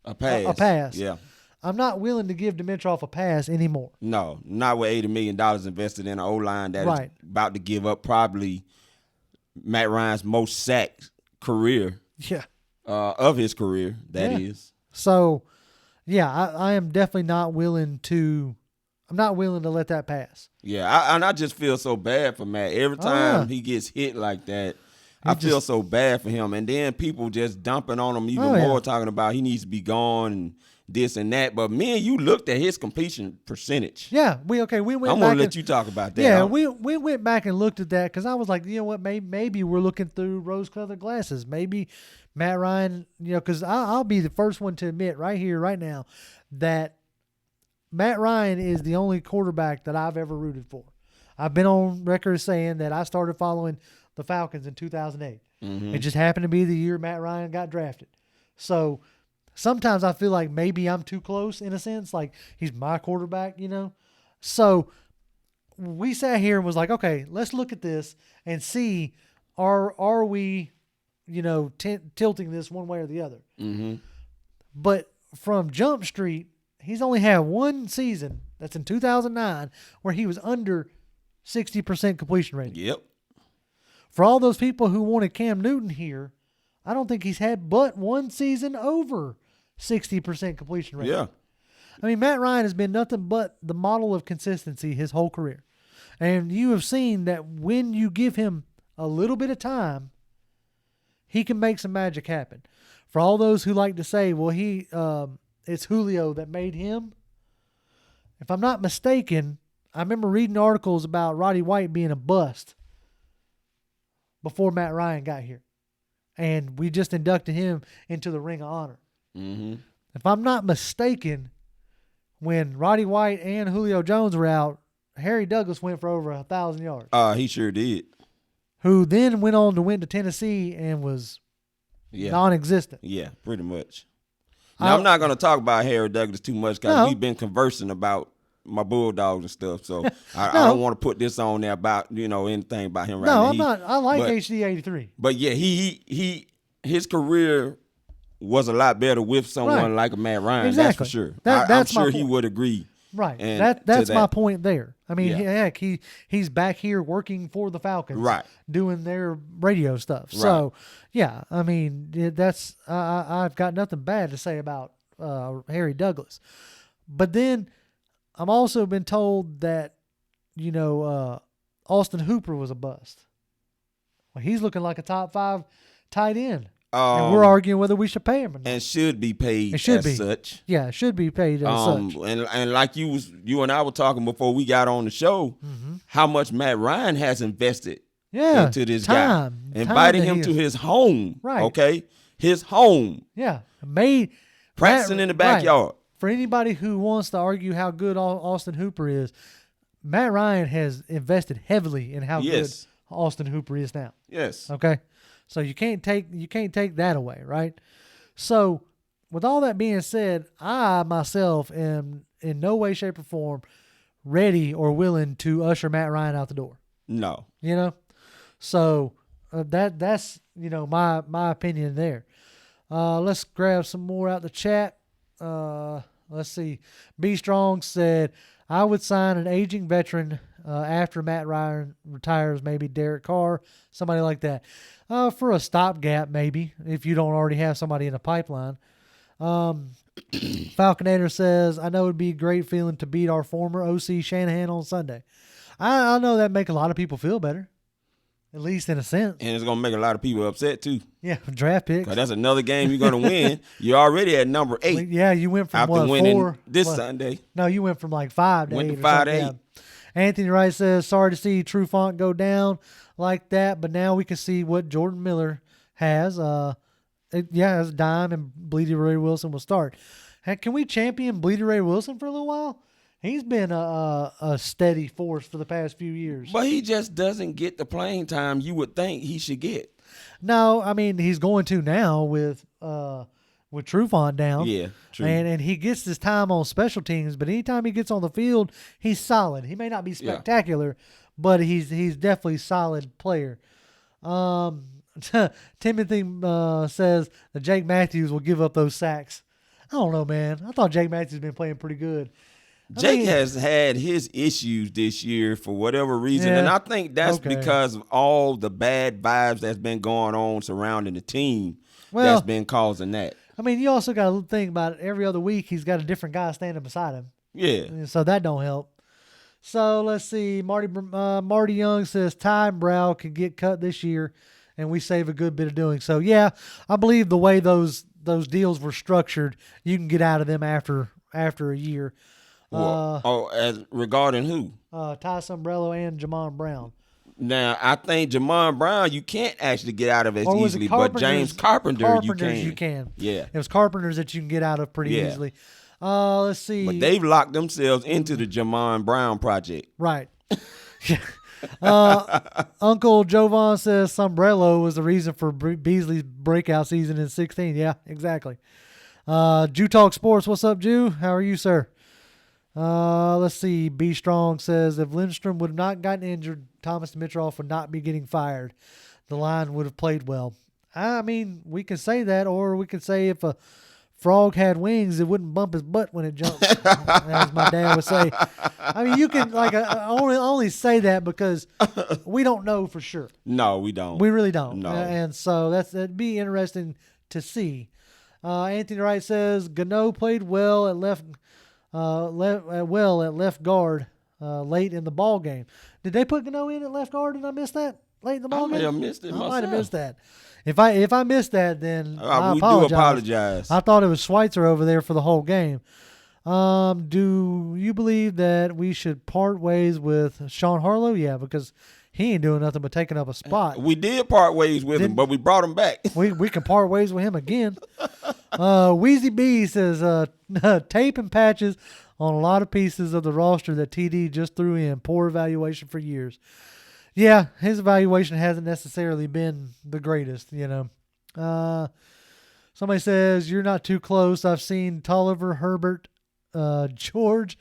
a pass. Yeah. I'm not willing to give Dimitroff a pass anymore. No, not with $80 million invested in an O-line that is about to give up probably Matt Ryan's most sacked career. Yeah. Of his career, that is. So, yeah, I am definitely not willing to let that pass. Yeah, I just feel so bad for Matt. Every time he gets hit like that, I feel so bad for him. And then people just dumping on him even more, talking about he needs to be gone and this and that. But me and you looked at his completion percentage. Yeah, we went I'm back. I'm going to let you talk about that. Yeah, we went back and looked at that because I was like, you know what, maybe we're looking through rose-colored glasses. Maybe Matt Ryan, because I'll be the first one to admit right here, right now, that Matt Ryan is the only quarterback that I've ever rooted for. I've been on record saying that I started following the Falcons in 2008. Mm-hmm. It just happened to be the year Matt Ryan got drafted. So sometimes I feel like maybe I'm too close in a sense, like he's my quarterback, So we sat here and was like, okay, let's look at this and see are we, tilting this one way or the other. Mm-hmm. But from Jump Street, he's only had one season, that's in 2009, where he was under 60% completion rating. Yep. For all those people who wanted Cam Newton here, I don't think he's had but one season over 60% completion rating. Yeah. I mean, Matt Ryan has been nothing but the model of consistency his whole career. And you have seen that when you give him a little bit of time, he can make some magic happen. For all those who like to say, well, it's Julio that made him. If I'm not mistaken, I remember reading articles about Rody White being a bust before Matt Ryan got here. And we just inducted him into the Ring of Honor. Mm-hmm. If I'm not mistaken, when Roddy White and Julio Jones were out, Harry Douglas went for over 1,000 yards. He sure did. Who then went to Tennessee and was non-existent. Yeah, pretty much. Now, I'm not going to talk about Harry Douglas too much because we've been conversing about my Bulldogs and stuff. So I don't want to put this on there about, anything about him right now. No, I'm not. I like HD83. But yeah, his career was a lot better with someone like a Matt Ryan. Exactly. That's for sure. I'm sure he would agree. Right. That's my point there. I mean, heck, he's back here working for the Falcons. Right. Doing their radio stuff. Right. So, yeah, I mean, that's I've got nothing bad to say about Harry Douglas. But then I've also been told that, Austin Hooper was a bust. Well, he's looking like a top 5 tight end. And we're arguing whether we should pay him or not. And should be paid such. Yeah, it should be paid as such. And like you and I were talking before we got on the show, how much Matt Ryan has invested into this guy. Inviting him to his home. Right. Okay? His home. Yeah. Practicing in the backyard. Right. For anybody who wants to argue how good Austin Hooper is, Matt Ryan has invested heavily in how good Austin Hooper is now. Yes. Okay? So you can't take that away, right? So with all that being said, I myself am in no way, shape, or form ready or willing to usher Matt Ryan out the door. No. So that's my opinion there. Let's grab some more out the chat. Let's see. B Strong said, I would sign an aging veteran after Matt Ryan retires, maybe Derek Carr, somebody like that. For a stopgap, maybe, if you don't already have somebody in the pipeline. Falconator says, I know it would be a great feeling to beat our former OC Shanahan on Sunday. I know that make a lot of people feel better, at least in a sense. And it's going to make a lot of people upset, too. Yeah, draft picks. That's another game you're going to win. You're already at number 8. Yeah, you went from after winning 4 this Sunday. No, you went from like 5 to 8. Went to 5 to 8. Yeah. Anthony Wright says, sorry to see Trufant go down like that, but now we can see what Jordan Miller has. As Dime and Bleedy Ray Wilson will start. Heck, can we champion Bleedy Ray Wilson for a little while? He's been a steady force for the past few years. But he just doesn't get the playing time you would think he should get. No, I mean, he's going to now with Trufant down. Yeah, true. And he gets his time on special teams, but anytime he gets on the field, he's solid. He may not be spectacular, but he's definitely a solid player. Timothy says that Jake Matthews will give up those sacks. I don't know, man. I thought Jake Matthews has been playing pretty good. Jake has had his issues this year for whatever reason, and I think that's because of all the bad vibes that's been going on surrounding the team that's been causing that. I mean, you also got to think about it. Every other week, he's got a different guy standing beside him. Yeah. So that don't help. So let's see. Marty Young says Ty and Brow could get cut this year, and we save a good bit of doing. So, yeah, I believe the way those deals were structured, you can get out of them after a year. As regarding who? Ty Sombrello and Jamon Brown. Now, I think Jamon Brown, you can't actually get out of as easily, but James Carpenter, you can. Yeah. It was Carpenters that you can get out of pretty easily. Let's see. But they've locked themselves into the Jamon Brown project. Right. Uncle Jovan says Sombrello was the reason for Beasley's breakout season in 2016. Yeah, exactly. Jew Talk Sports, what's up, Jew? How are you, sir? Let's see. B Strong says if Lindstrom would have not gotten injured, Thomas Dimitroff would not be getting fired. The line would have played well. I mean, we can say that, or we can say if a frog had wings, it wouldn't bump his butt when it jumped, as my dad would say. I mean, you can only say that because we don't know for sure. No, we don't. We really don't. No. And so that'd be interesting to see. Anthony Wright says Gono played well at left guard late in the ball game. Did they put Gono in at left guard? Did I miss that late in the ball game? I may have missed it myself. I might have missed that. If I missed that, then I apologize. do apologize. I thought it was Schweitzer over there for the whole game. Do you believe that we should part ways with Sean Harlow? Yeah, because he ain't doing nothing but taking up a spot. We did part ways with him, but we brought him back. We can part ways with him again. Wsb-TV says tape and patches on a lot of pieces of the roster that TD just threw in. Poor evaluation for years. Yeah, his evaluation hasn't necessarily been the greatest, Somebody says, you're not too close. I've seen Tolliver, Herbert, George,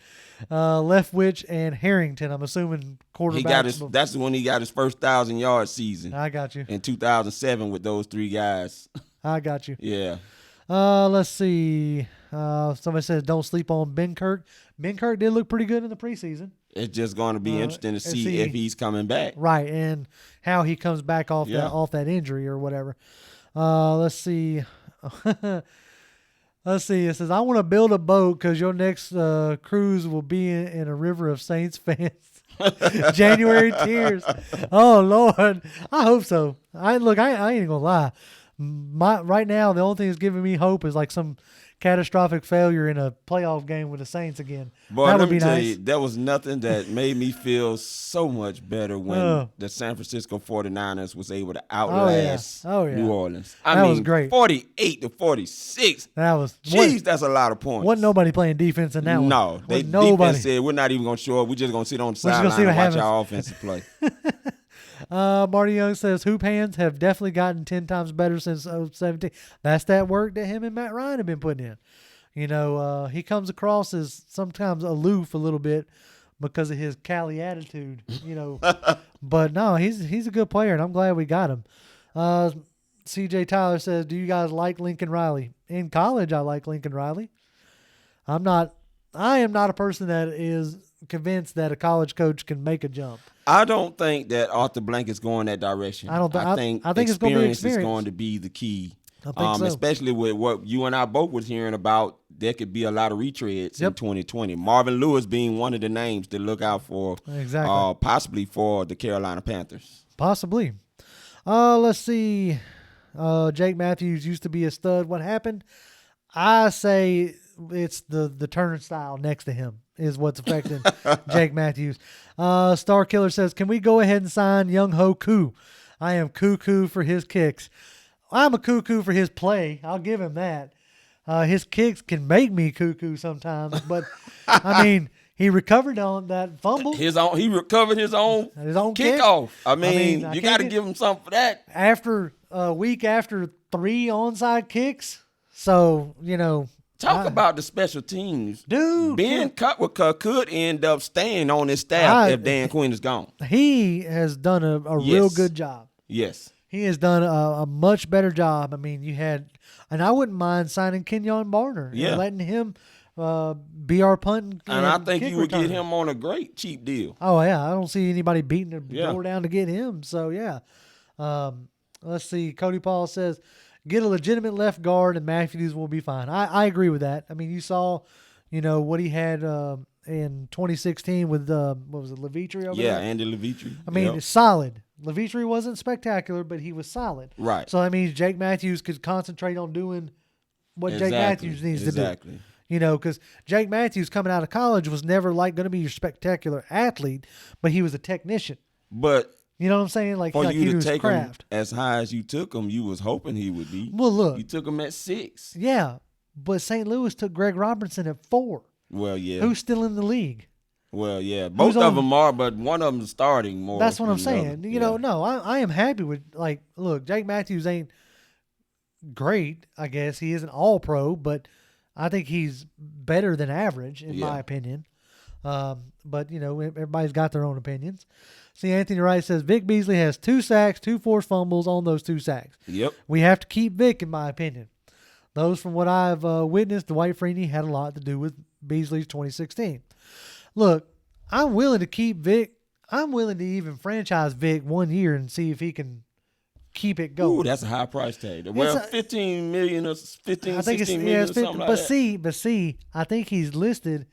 Leftwich, and Harrington. I'm assuming quarterbacks. That's when he got his first 1,000-yard season. I got you. In 2007 with those 3 guys. I got you. Yeah. Let's see. Somebody says, don't sleep on Ben Kirk. Ben Kirk did look pretty good in the preseason. It's just going to be interesting to see if he's coming back. Right, and how he comes back off that injury or whatever. Let's see. Let's see. It says, I want to build a boat because your next cruise will be in a river of Saints fans. January tears. Oh, Lord. I hope so. I ain't going to lie. Right now, the only thing that's giving me hope is like some catastrophic failure in a playoff game with the Saints again. Boy, let me tell you, there was nothing that made me feel so much better when the San Francisco 49ers was able to outlast New Orleans. That was great. 48-46. That's a lot of points. Wasn't nobody playing defense in that one. No. Defense said, we're not even going to show up. We're just going to sit on the sideline and watch our offensive play. Marty Young says, hoop hands have definitely gotten 10 times better since 2017. That's that work that him and Matt Ryan have been putting in. You know, he comes across as sometimes aloof a little bit because of his Cali attitude, you know. But no, he's a good player, and I'm glad we got him. CJ Tyler says, do you guys like Lincoln Riley? In college, I like Lincoln Riley. I am not a person that is convinced that a college coach can make a jump. I don't think that Arthur Blank is going that direction. I think experience is going to be the key. I think so. Especially with what you and I both was hearing about, there could be a lot of retreads in 2020. Marvin Lewis being one of the names to look out for, possibly for the Carolina Panthers. Possibly. Let's see. Jake Matthews used to be a stud. What happened? I say it's the turnstile next to him is what's affecting Jake Matthews. Star Killer says, can we go ahead and sign Young Ho Koo? I am cuckoo for his kicks. I'm a cuckoo for his play. I'll give him that. His kicks can make me cuckoo sometimes, but I mean, he recovered on that fumble. He recovered his own kickoff. I mean, you got to give him something for that. After a week after 3 onside kicks. So, you know. Talk about the special teams. Dude. Ben Cutwicker could end up staying on his staff if Dan Quinn is gone. He has done a real good job. Yes. He has done a much better job. I mean, and I wouldn't mind signing Kenyon Barner and letting him be our punt. And I think you would get him on a great cheap deal. Oh, yeah. I don't see anybody beating the door down to get him. So, yeah. Let's see. Cody Paul says, get a legitimate left guard and Matthews will be fine. I agree with that. I mean, you saw, you know, what he had in 2016 with, what was it, Levitri over there? Yeah, Andy Levitri. I mean, it's solid. Levitri wasn't spectacular, but he was solid. Right. So, that means Jake Matthews could concentrate on doing what Jake Matthews needs to do. You know, because Jake Matthews coming out of college was never like going to be your spectacular athlete, but he was a technician. But you know what I'm saying? Like, for you to take craft. Him as high as you took him, you was hoping he would be. Well, look. You took him at 6. Yeah, but St. Louis took Greg Robertson at 4. Well, yeah. Who's still in the league? Well, yeah. Both of them are, but one of them is starting more. That's what I'm saying. You know, no, I am happy with, like, look, Jake Matthews ain't great, I guess. He isn't all pro, but I think he's better than average, in my opinion. But, you know, everybody's got their own opinions. See, Anthony Wright says, Vic Beasley has 2 sacks, 2 forced fumbles on those 2 sacks. Yep. We have to keep Vic, in my opinion. Those from what I've witnessed, Dwight Freeney had a lot to do with Beasley's 2016. Look, I'm willing to keep Vic. I'm willing to even franchise Vic 1 year and see if he can keep it going. Ooh, that's a high price tag. Well, $15 million or $16 million or something like that. But see, I think he's listed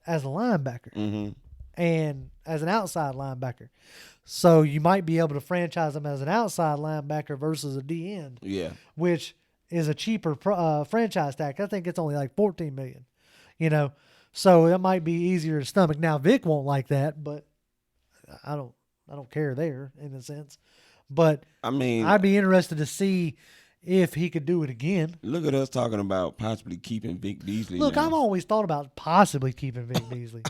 as a linebacker and as an outside linebacker. So you might be able to franchise him as an outside linebacker versus a D end. Yeah. Which is a cheaper franchise tag. I think it's only like $14 million. You know, so it might be easier to stomach. Now Vic won't like that, but I don't care there in a sense. But I mean, I'd be interested to see if he could do it again. Look at us talking about possibly keeping Vic Beasley. Look, I've always thought about possibly keeping Vic Beasley.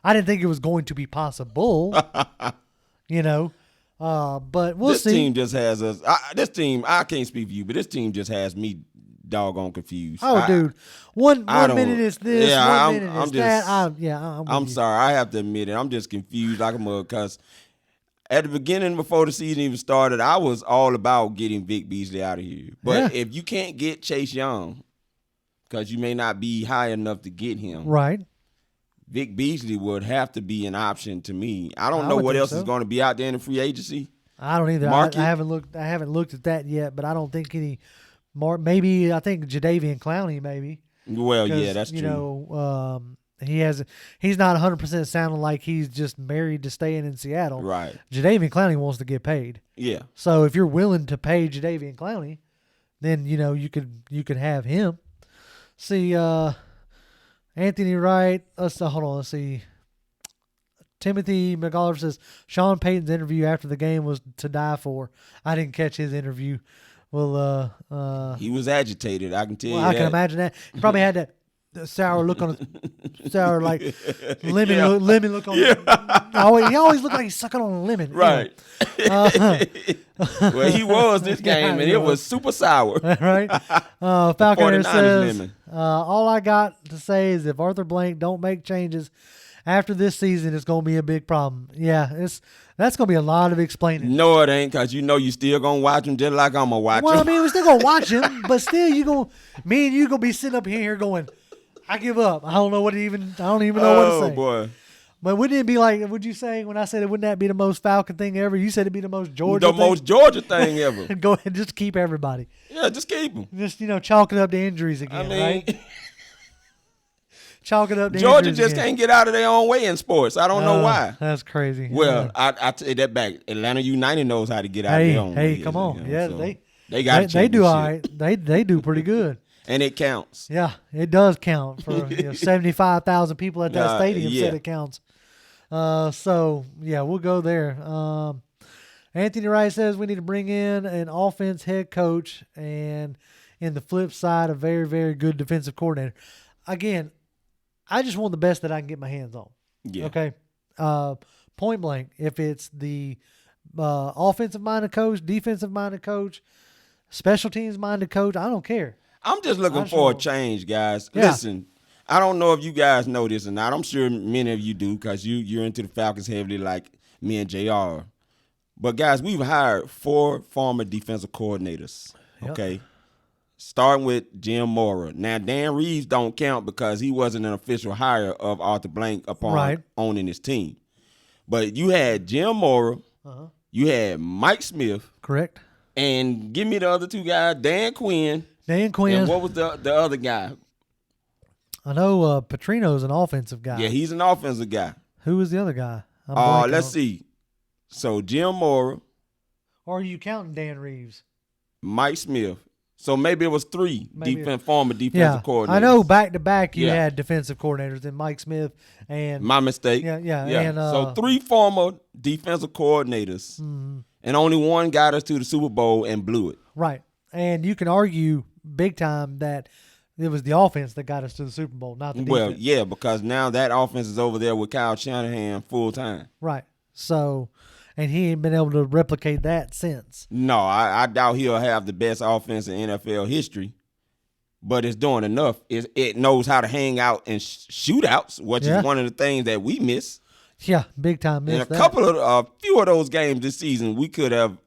I didn't think it was going to be possible, you know. But we'll see. This team just has us. This team, I can't speak for you, but this team just has me doggone confused. Dude. One minute is this, one minute is that. I'm sorry. I have to admit it. I'm just confused like a mug because at the beginning, before the season even started, I was all about getting Vic Beasley out of here. But if you can't get Chase Young, because you may not be high enough to get him. Right. Vic Beasley would have to be an option to me. I don't know what else is going to be out there in the free agency. I don't either. I haven't looked at that yet, but I don't think any more. Maybe I think Jadeveon Clowney maybe. Well, yeah, that's true. You know, he's not 100% sounding like he's just married to staying in Seattle. Right. Jadeveon Clowney wants to get paid. Yeah. So if you're willing to pay Jadeveon Clowney, then you could have him. See, Anthony Wright. Hold on. Let's see. Timothy McAuliffe says Sean Payton's interview after the game was to die for. I didn't catch his interview. Well, he was agitated. I can tell you. I can imagine that. He probably had that sour look on his sour like lemon look on. Yeah. He always looked like he's sucking on a lemon. Right. Well, he was this game, and it was super sour. Right. Falconer says, all I got to say is if Arthur Blank don't make changes after this season, it's going to be a big problem. Yeah, that's going to be a lot of explaining. No, it ain't, because you still going to watch him just like I'm going to watch him. Well, I mean, we're still going to watch him, but still me and you going to be sitting up here going, I give up. I don't even know what to say. Oh, boy. But wouldn't it be like, would you say, when I said it, wouldn't that be the most Falcon thing ever? You said it'd be the most Georgia thing? The most Georgia thing ever. Go ahead and just keep everybody. Yeah, just keep them. Just, chalk it up to injuries again, right? Chalk it up to Georgia injuries just again. Can't get out of their own way in sports. I don't know why. That's crazy. Well, I take that back. Atlanta United knows how to get out of their own way. Hey, come on. So they got they do all right. They do pretty good. And it counts. Yeah, it does count for 75,000 people at that stadium. Said it counts. So yeah, we'll go there. Anthony Wright says we need to bring in an offense head coach and in the flip side, a very, very good defensive coordinator. Again, I just want the best that I can get my hands on. Yeah. Okay. Point blank, if it's the offensive minded coach, defensive minded coach, special teams minded coach, I don't care. I'm just looking for a change, guys. Yeah. Listen, I don't know if you guys know this or not. I'm sure many of you do because you're into the Falcons heavily like me and JR. But, guys, we've hired 4 former defensive coordinators, okay, starting with Jim Mora. Now, Dan Reeves don't count because he wasn't an official hire of Arthur Blank upon owning his team. But you had Jim Mora. You had Mike Smith. Correct. And give me the other 2 guys, Dan Quinn. Dan Quinn. And what was the other guy? I know Petrino's an offensive guy. Yeah, he's an offensive guy. Who was the other guy? Let's see. So Jim Mora. Or are you counting Dan Reeves? Mike Smith. So maybe it was 3 former defensive coordinators. I know back to back you had defensive coordinators and Mike Smith and my mistake. Yeah. And, so 3 former defensive coordinators, and only one got us to the Super Bowl and blew it. Right, and you can argue big time that it was the offense that got us to the Super Bowl, not the defense. Well, yeah, because now that offense is over there with Kyle Shanahan full time. Right. So, and he ain't been able to replicate that since. No, I doubt he'll have the best offense in NFL history, but it's doing enough. It knows how to hang out in shootouts, which is one of the things that we miss. Yeah, big time miss. In a few of those games this season, we could have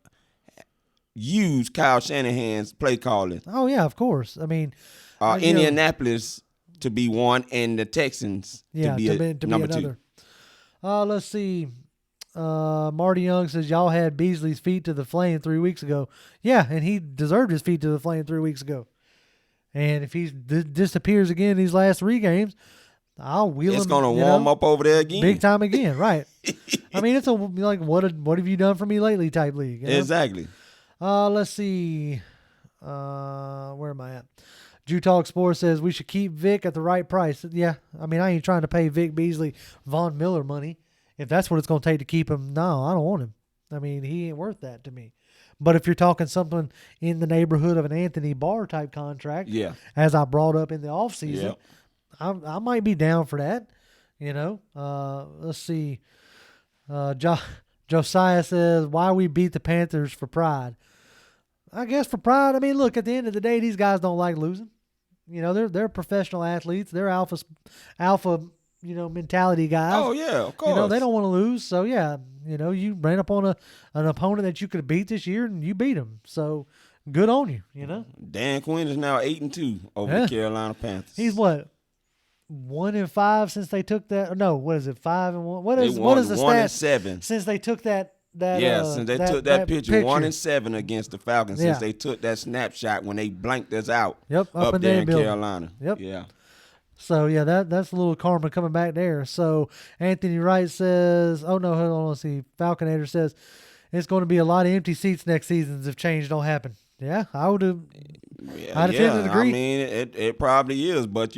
used Kyle Shanahan's play calling. Oh yeah, of course. I mean, Indianapolis to be 1 and the Texans to be number 2. Let's see. Marty Young says y'all had Beasley's feet to the flame 3 weeks ago. Yeah, and he deserved his feet to the flame 3 weeks ago. And if he disappears again these last 3 games, I'll wheel him. It's going to warm up over there again. Big time again, right. I mean, it's like, what have you done for me lately type league. You know? Exactly. Let's see. Where am I at? Jew Talk Sports says we should keep Vic at the right price. Yeah, I mean, I ain't trying to pay Vic Beasley Von Miller money. If that's what it's going to take to keep him, no, I don't want him. I mean, he ain't worth that to me. But if you're talking something in the neighborhood of an Anthony Barr type contract, as I brought up in the offseason, I might be down for that. Let's see. Josiah says, why we beat the Panthers for pride. I guess for pride. I mean, look, at the end of the day, these guys don't like losing. You know, they're professional athletes. They're alpha, mentality guys. Oh yeah, of course. You know, they don't want to lose. So yeah, you ran up on an opponent that you could have beat this year, and you beat them. So good on you. You know, Dan Quinn is now 8-2 over the Carolina Panthers. He's what, 1-5 since they took that. No, what is it? 5-1. What is the stat? 1-7 since they took that. Since they took that picture 1-7 against the Falcons. Since they took that snapshot when they blanked us out. Yep, up there in Carolina. Yep. Yeah. So yeah, that's a little karma coming back there. So Anthony Wright says, "Oh no, hold on, let's see." Falconator says it's going to be a lot of empty seats next season if change don't happen. Yeah, I would have. Yeah, I'd have agree. I mean, it probably is, but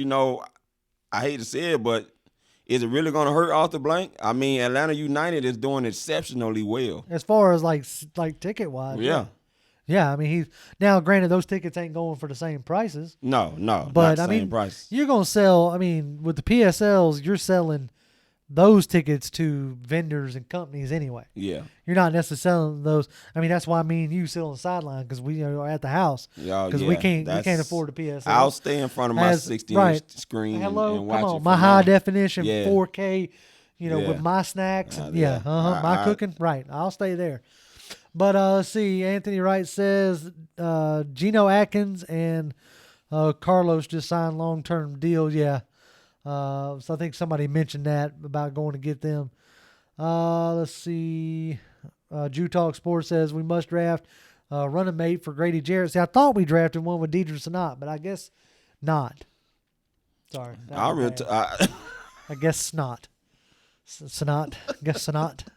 I hate to say it, but is it really going to hurt off the blank? I mean, Atlanta United is doing exceptionally well as far as like ticket wise. Yeah. Yeah, I mean, granted, those tickets ain't going for the same prices. No, but not the same price. You're going to sell, I mean, with the PSLs, you're selling those tickets to vendors and companies anyway. Yeah. You're not necessarily selling those. I mean, that's why me and you sit on the sideline because we are at the house. Because we can't afford the PSL. I'll stay in front of my 16-inch screen and watch it. My high definition 4K, with my snacks. My cooking. Right. I'll stay there. But let's see. Anthony Wright says Geno Atkins and Carlos just signed long-term deals. Yeah. So I think somebody mentioned that about going to get them. Let's see. Jew Talk Sports says we must draft a running mate for Grady Jarrett. See, I thought we drafted one with Deidre Sanat, but I guess not. Sorry. I guess not. Sanat. I guess Sanat.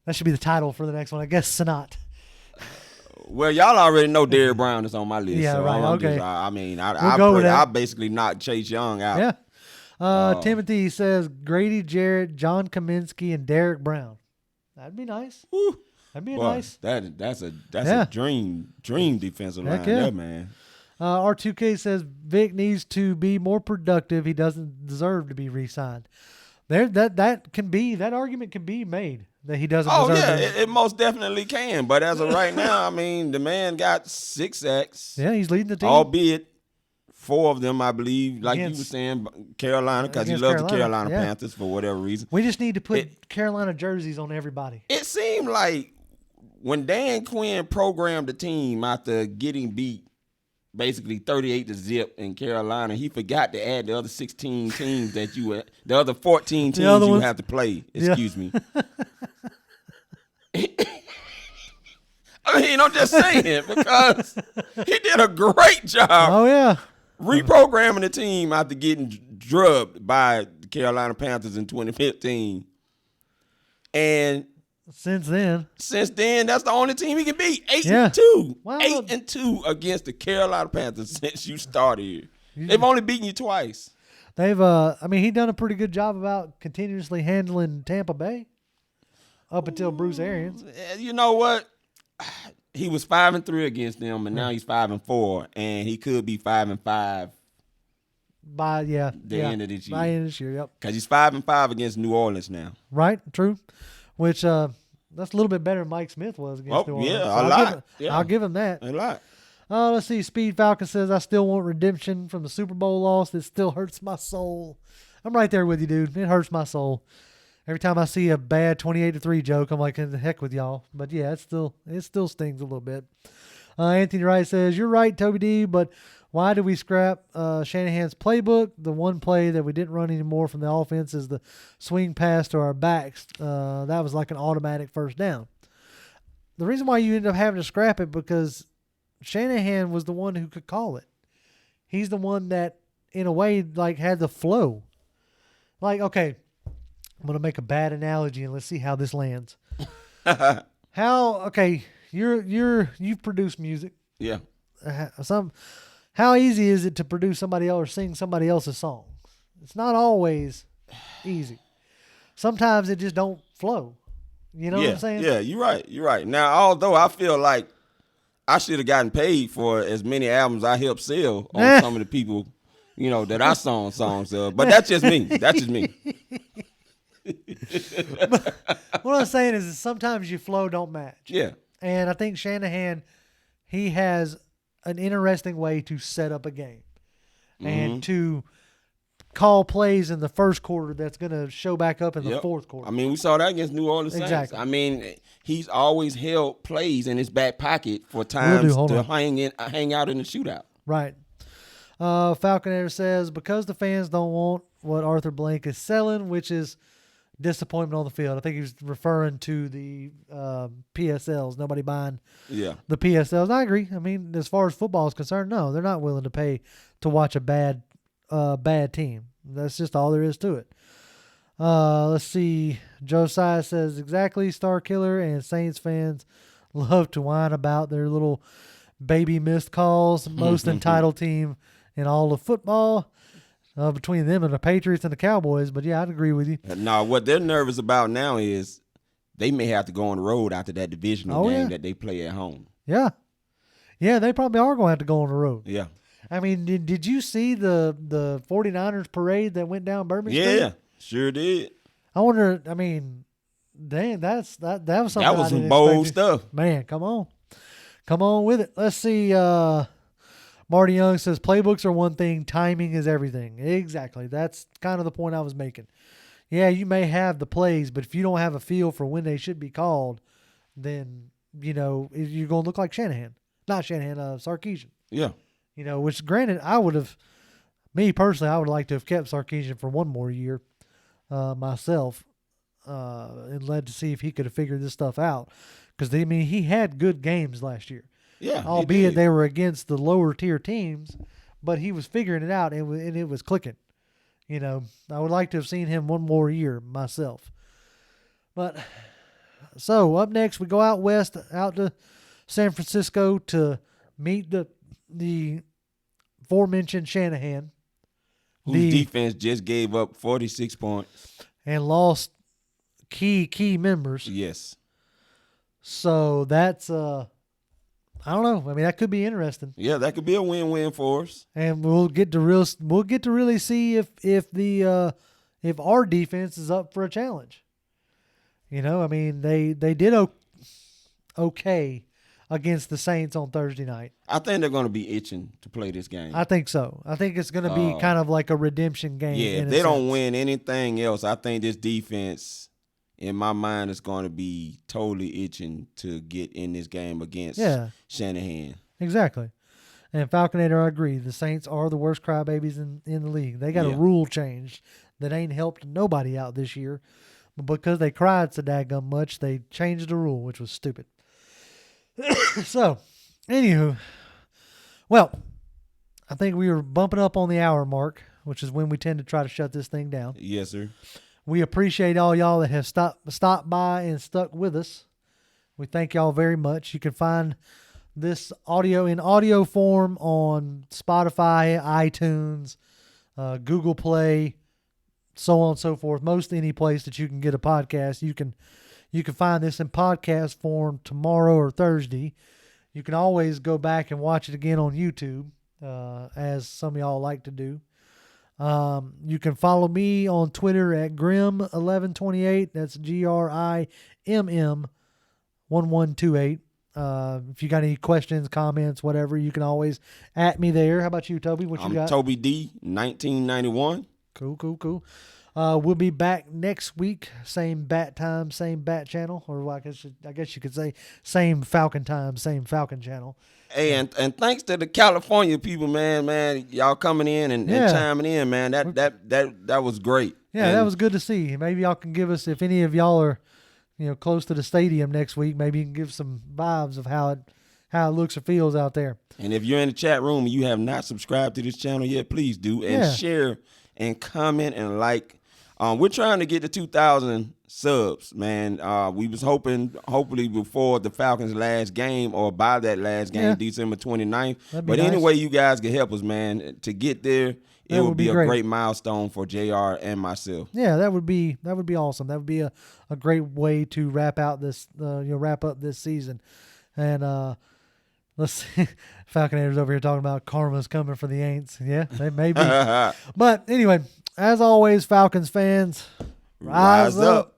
That should be the title for the next one. I guess Sanat. Well, y'all already know Derrick Brown is on my list. Yeah, so right. Okay. I basically knocked Chase Young out. Yeah. Timothy says Grady Jarrett, John Kaminsky, and Derrick Brown. That'd be nice. Woo. That'd be nice. That's a dream defensive line there, man. R2K says Vic needs to be more productive. He doesn't deserve to be re-signed. That argument can be made. That he doesn't deserve. Oh, yeah, it most definitely can. But as of right now, I mean, the man got 6 sacks. Yeah, he's leading the team. Albeit 4 of them, I believe, like you were saying, Carolina, because he loves the Carolina Panthers for whatever reason. We just need to put Carolina jerseys on everybody. It seemed like when Dan Quinn programmed the team after getting beat basically 38-0 in Carolina, he forgot to add the other 16 teams the other 14 teams you have to play. Excuse me. I mean, I'm just saying because he did a great job. Oh, yeah. Reprogramming the team after getting drubbed by the Carolina Panthers in 2015. And since then, that's the only team he can beat. 8-2. Wow. 8-2 against the Carolina Panthers since you started here. They've only beaten you twice. They've he done a pretty good job about continuously handling Tampa Bay up until Bruce Arians. You know what? He was 5-3 against them, and now he's 5-4, and he could be 5-5 by the end of this year. By the end of this year, yep. Because he's 5-5 against New Orleans now. Right, true. Which that's a little bit better than Mike Smith was against New Orleans. Yeah, a lot. I'll give him that. A lot. Let's see. Speed Falcon says, I still want redemption from the Super Bowl loss. It still hurts my soul. I'm right there with you, dude. It hurts my soul. Every time I see a bad 28-3 joke, I'm like, the heck with y'all. But yeah, it still stings a little bit. Anthony Wright says, you're right, Toby D, but why did we scrap Shanahan's playbook? The one play that we didn't run anymore from the offense is the swing pass to our backs. That was like an automatic first down. The reason why you ended up having to scrap it because Shanahan was the one who could call it. He's the one that, in a way, like had the flow. Like, okay, I'm gonna make a bad analogy and let's see how this lands. You've produced music. Yeah. How easy is it to produce somebody else or sing somebody else's song? It's not always easy. Sometimes it just don't flow. You know what I'm saying? Yeah, you're right. Now, although I feel like I should have gotten paid for as many albums I helped sell on some of the people, that I sung songs of. But that's just me. But what I'm saying is sometimes your flow don't match. Yeah. And I think Shanahan he has an interesting way to set up a game and to call plays in the first quarter that's going to show back up in the fourth quarter. I mean, we saw that against New Orleans Saints. Exactly. I mean, he's always held plays in his back pocket for times to hang out in the shootout. Right. Falconer says, because the fans don't want what Arthur Blank is selling, which is disappointment on the field. I think he was referring to the PSLs. Nobody buying the PSLs. I agree. I mean, as far as football is concerned, no, they're not willing to pay to watch a bad team. That's just all there is to it. Let's see. Josiah says, exactly, Star Killer and Saints fans love to whine about their little baby missed calls. Most entitled team in all of football. Between them and the Patriots and the Cowboys, but yeah, I'd agree with you. No, what they're nervous about now is they may have to go on the road after that divisional game that they play at home. Yeah. Yeah, they probably are going to have to go on the road. Yeah. I mean, did you see the 49ers parade that went down Bourbon Street? Yeah, sure did. I wonder, I mean, dang, that was something. That was some bold stuff. Man, come on. Come on with it. Let's see. Marty Young says, playbooks are one thing, timing is everything. Exactly. That's kind of the point I was making. Yeah, you may have the plays, but if you don't have a feel for when they should be called, then, you're going to look like Shanahan. Not Shanahan, Sarkisian. Yeah. Which granted, I would have liked to have kept Sarkisian for one more year myself and led to see if he could have figured this stuff out. Because, he had good games last year. Yeah, albeit they were against the lower tier teams, but he was figuring it out and it was clicking. I would like to have seen him one more year myself. But so up next, we go out west, out to San Francisco to meet the aforementioned Shanahan, whose defense just gave up 46 points and lost key members. Yes. So that's I don't know. I mean, that could be interesting. Yeah, that could be a win-win for us. And we'll get to really see if our defense is up for a challenge. I mean, they did okay against the Saints on Thursday night. I think they're going to be itching to play this game. I think so. I think it's going to be kind of like a redemption game. Yeah, if they don't win anything else, I think this defense, in my mind, is going to be totally itching to get in this game against Shanahan. Exactly. And Falconator, I agree. The Saints are the worst crybabies in the league. They got a rule change that ain't helped nobody out this year. But because they cried so daggum much, they changed the rule, which was stupid. So, anywho, well, I think we were bumping up on the hour mark, which is when we tend to try to shut this thing down. Yes, sir. We appreciate all y'all that have stopped by and stuck with us. We thank y'all very much. You can find this audio in audio form on Spotify, iTunes, Google Play, so on and so forth. Most any place that you can get a podcast, you can find this in podcast form tomorrow or Thursday. You can always go back and watch it again on YouTube, as some of y'all like to do. You can follow me on Twitter at Grim1128. That's GRIMM1128. If you got any questions, comments, whatever, you can always at me there. How about you, Toby? What you got? I'm Toby D, 1991. Cool. We'll be back next week. Same bat time, same bat channel, or I guess you could say same Falcon time, same Falcon channel. Hey, and thanks to the California people, man, y'all coming in and chiming in, man. That was great. Yeah, that was good to see. Maybe y'all can give us, if any of y'all are, close to the stadium next week, maybe you can give some vibes of how it looks or feels out there. And if you're in the chat room and you have not subscribed to this channel yet, please do, and share and comment and like. We're trying to get to 2,000 subs, man. We was hopefully before the Falcons' last game or by that last game, December 29th. But nice. Anyway, you guys can help us, man. To get there, it would be a great milestone for JR and myself. Yeah, that would be awesome. That would be a great way to wrap up this season. And let's see. Falconators over here talking about karma's coming for the Aints. Yeah, they may be. But anyway, as always, Falcons fans, rise up.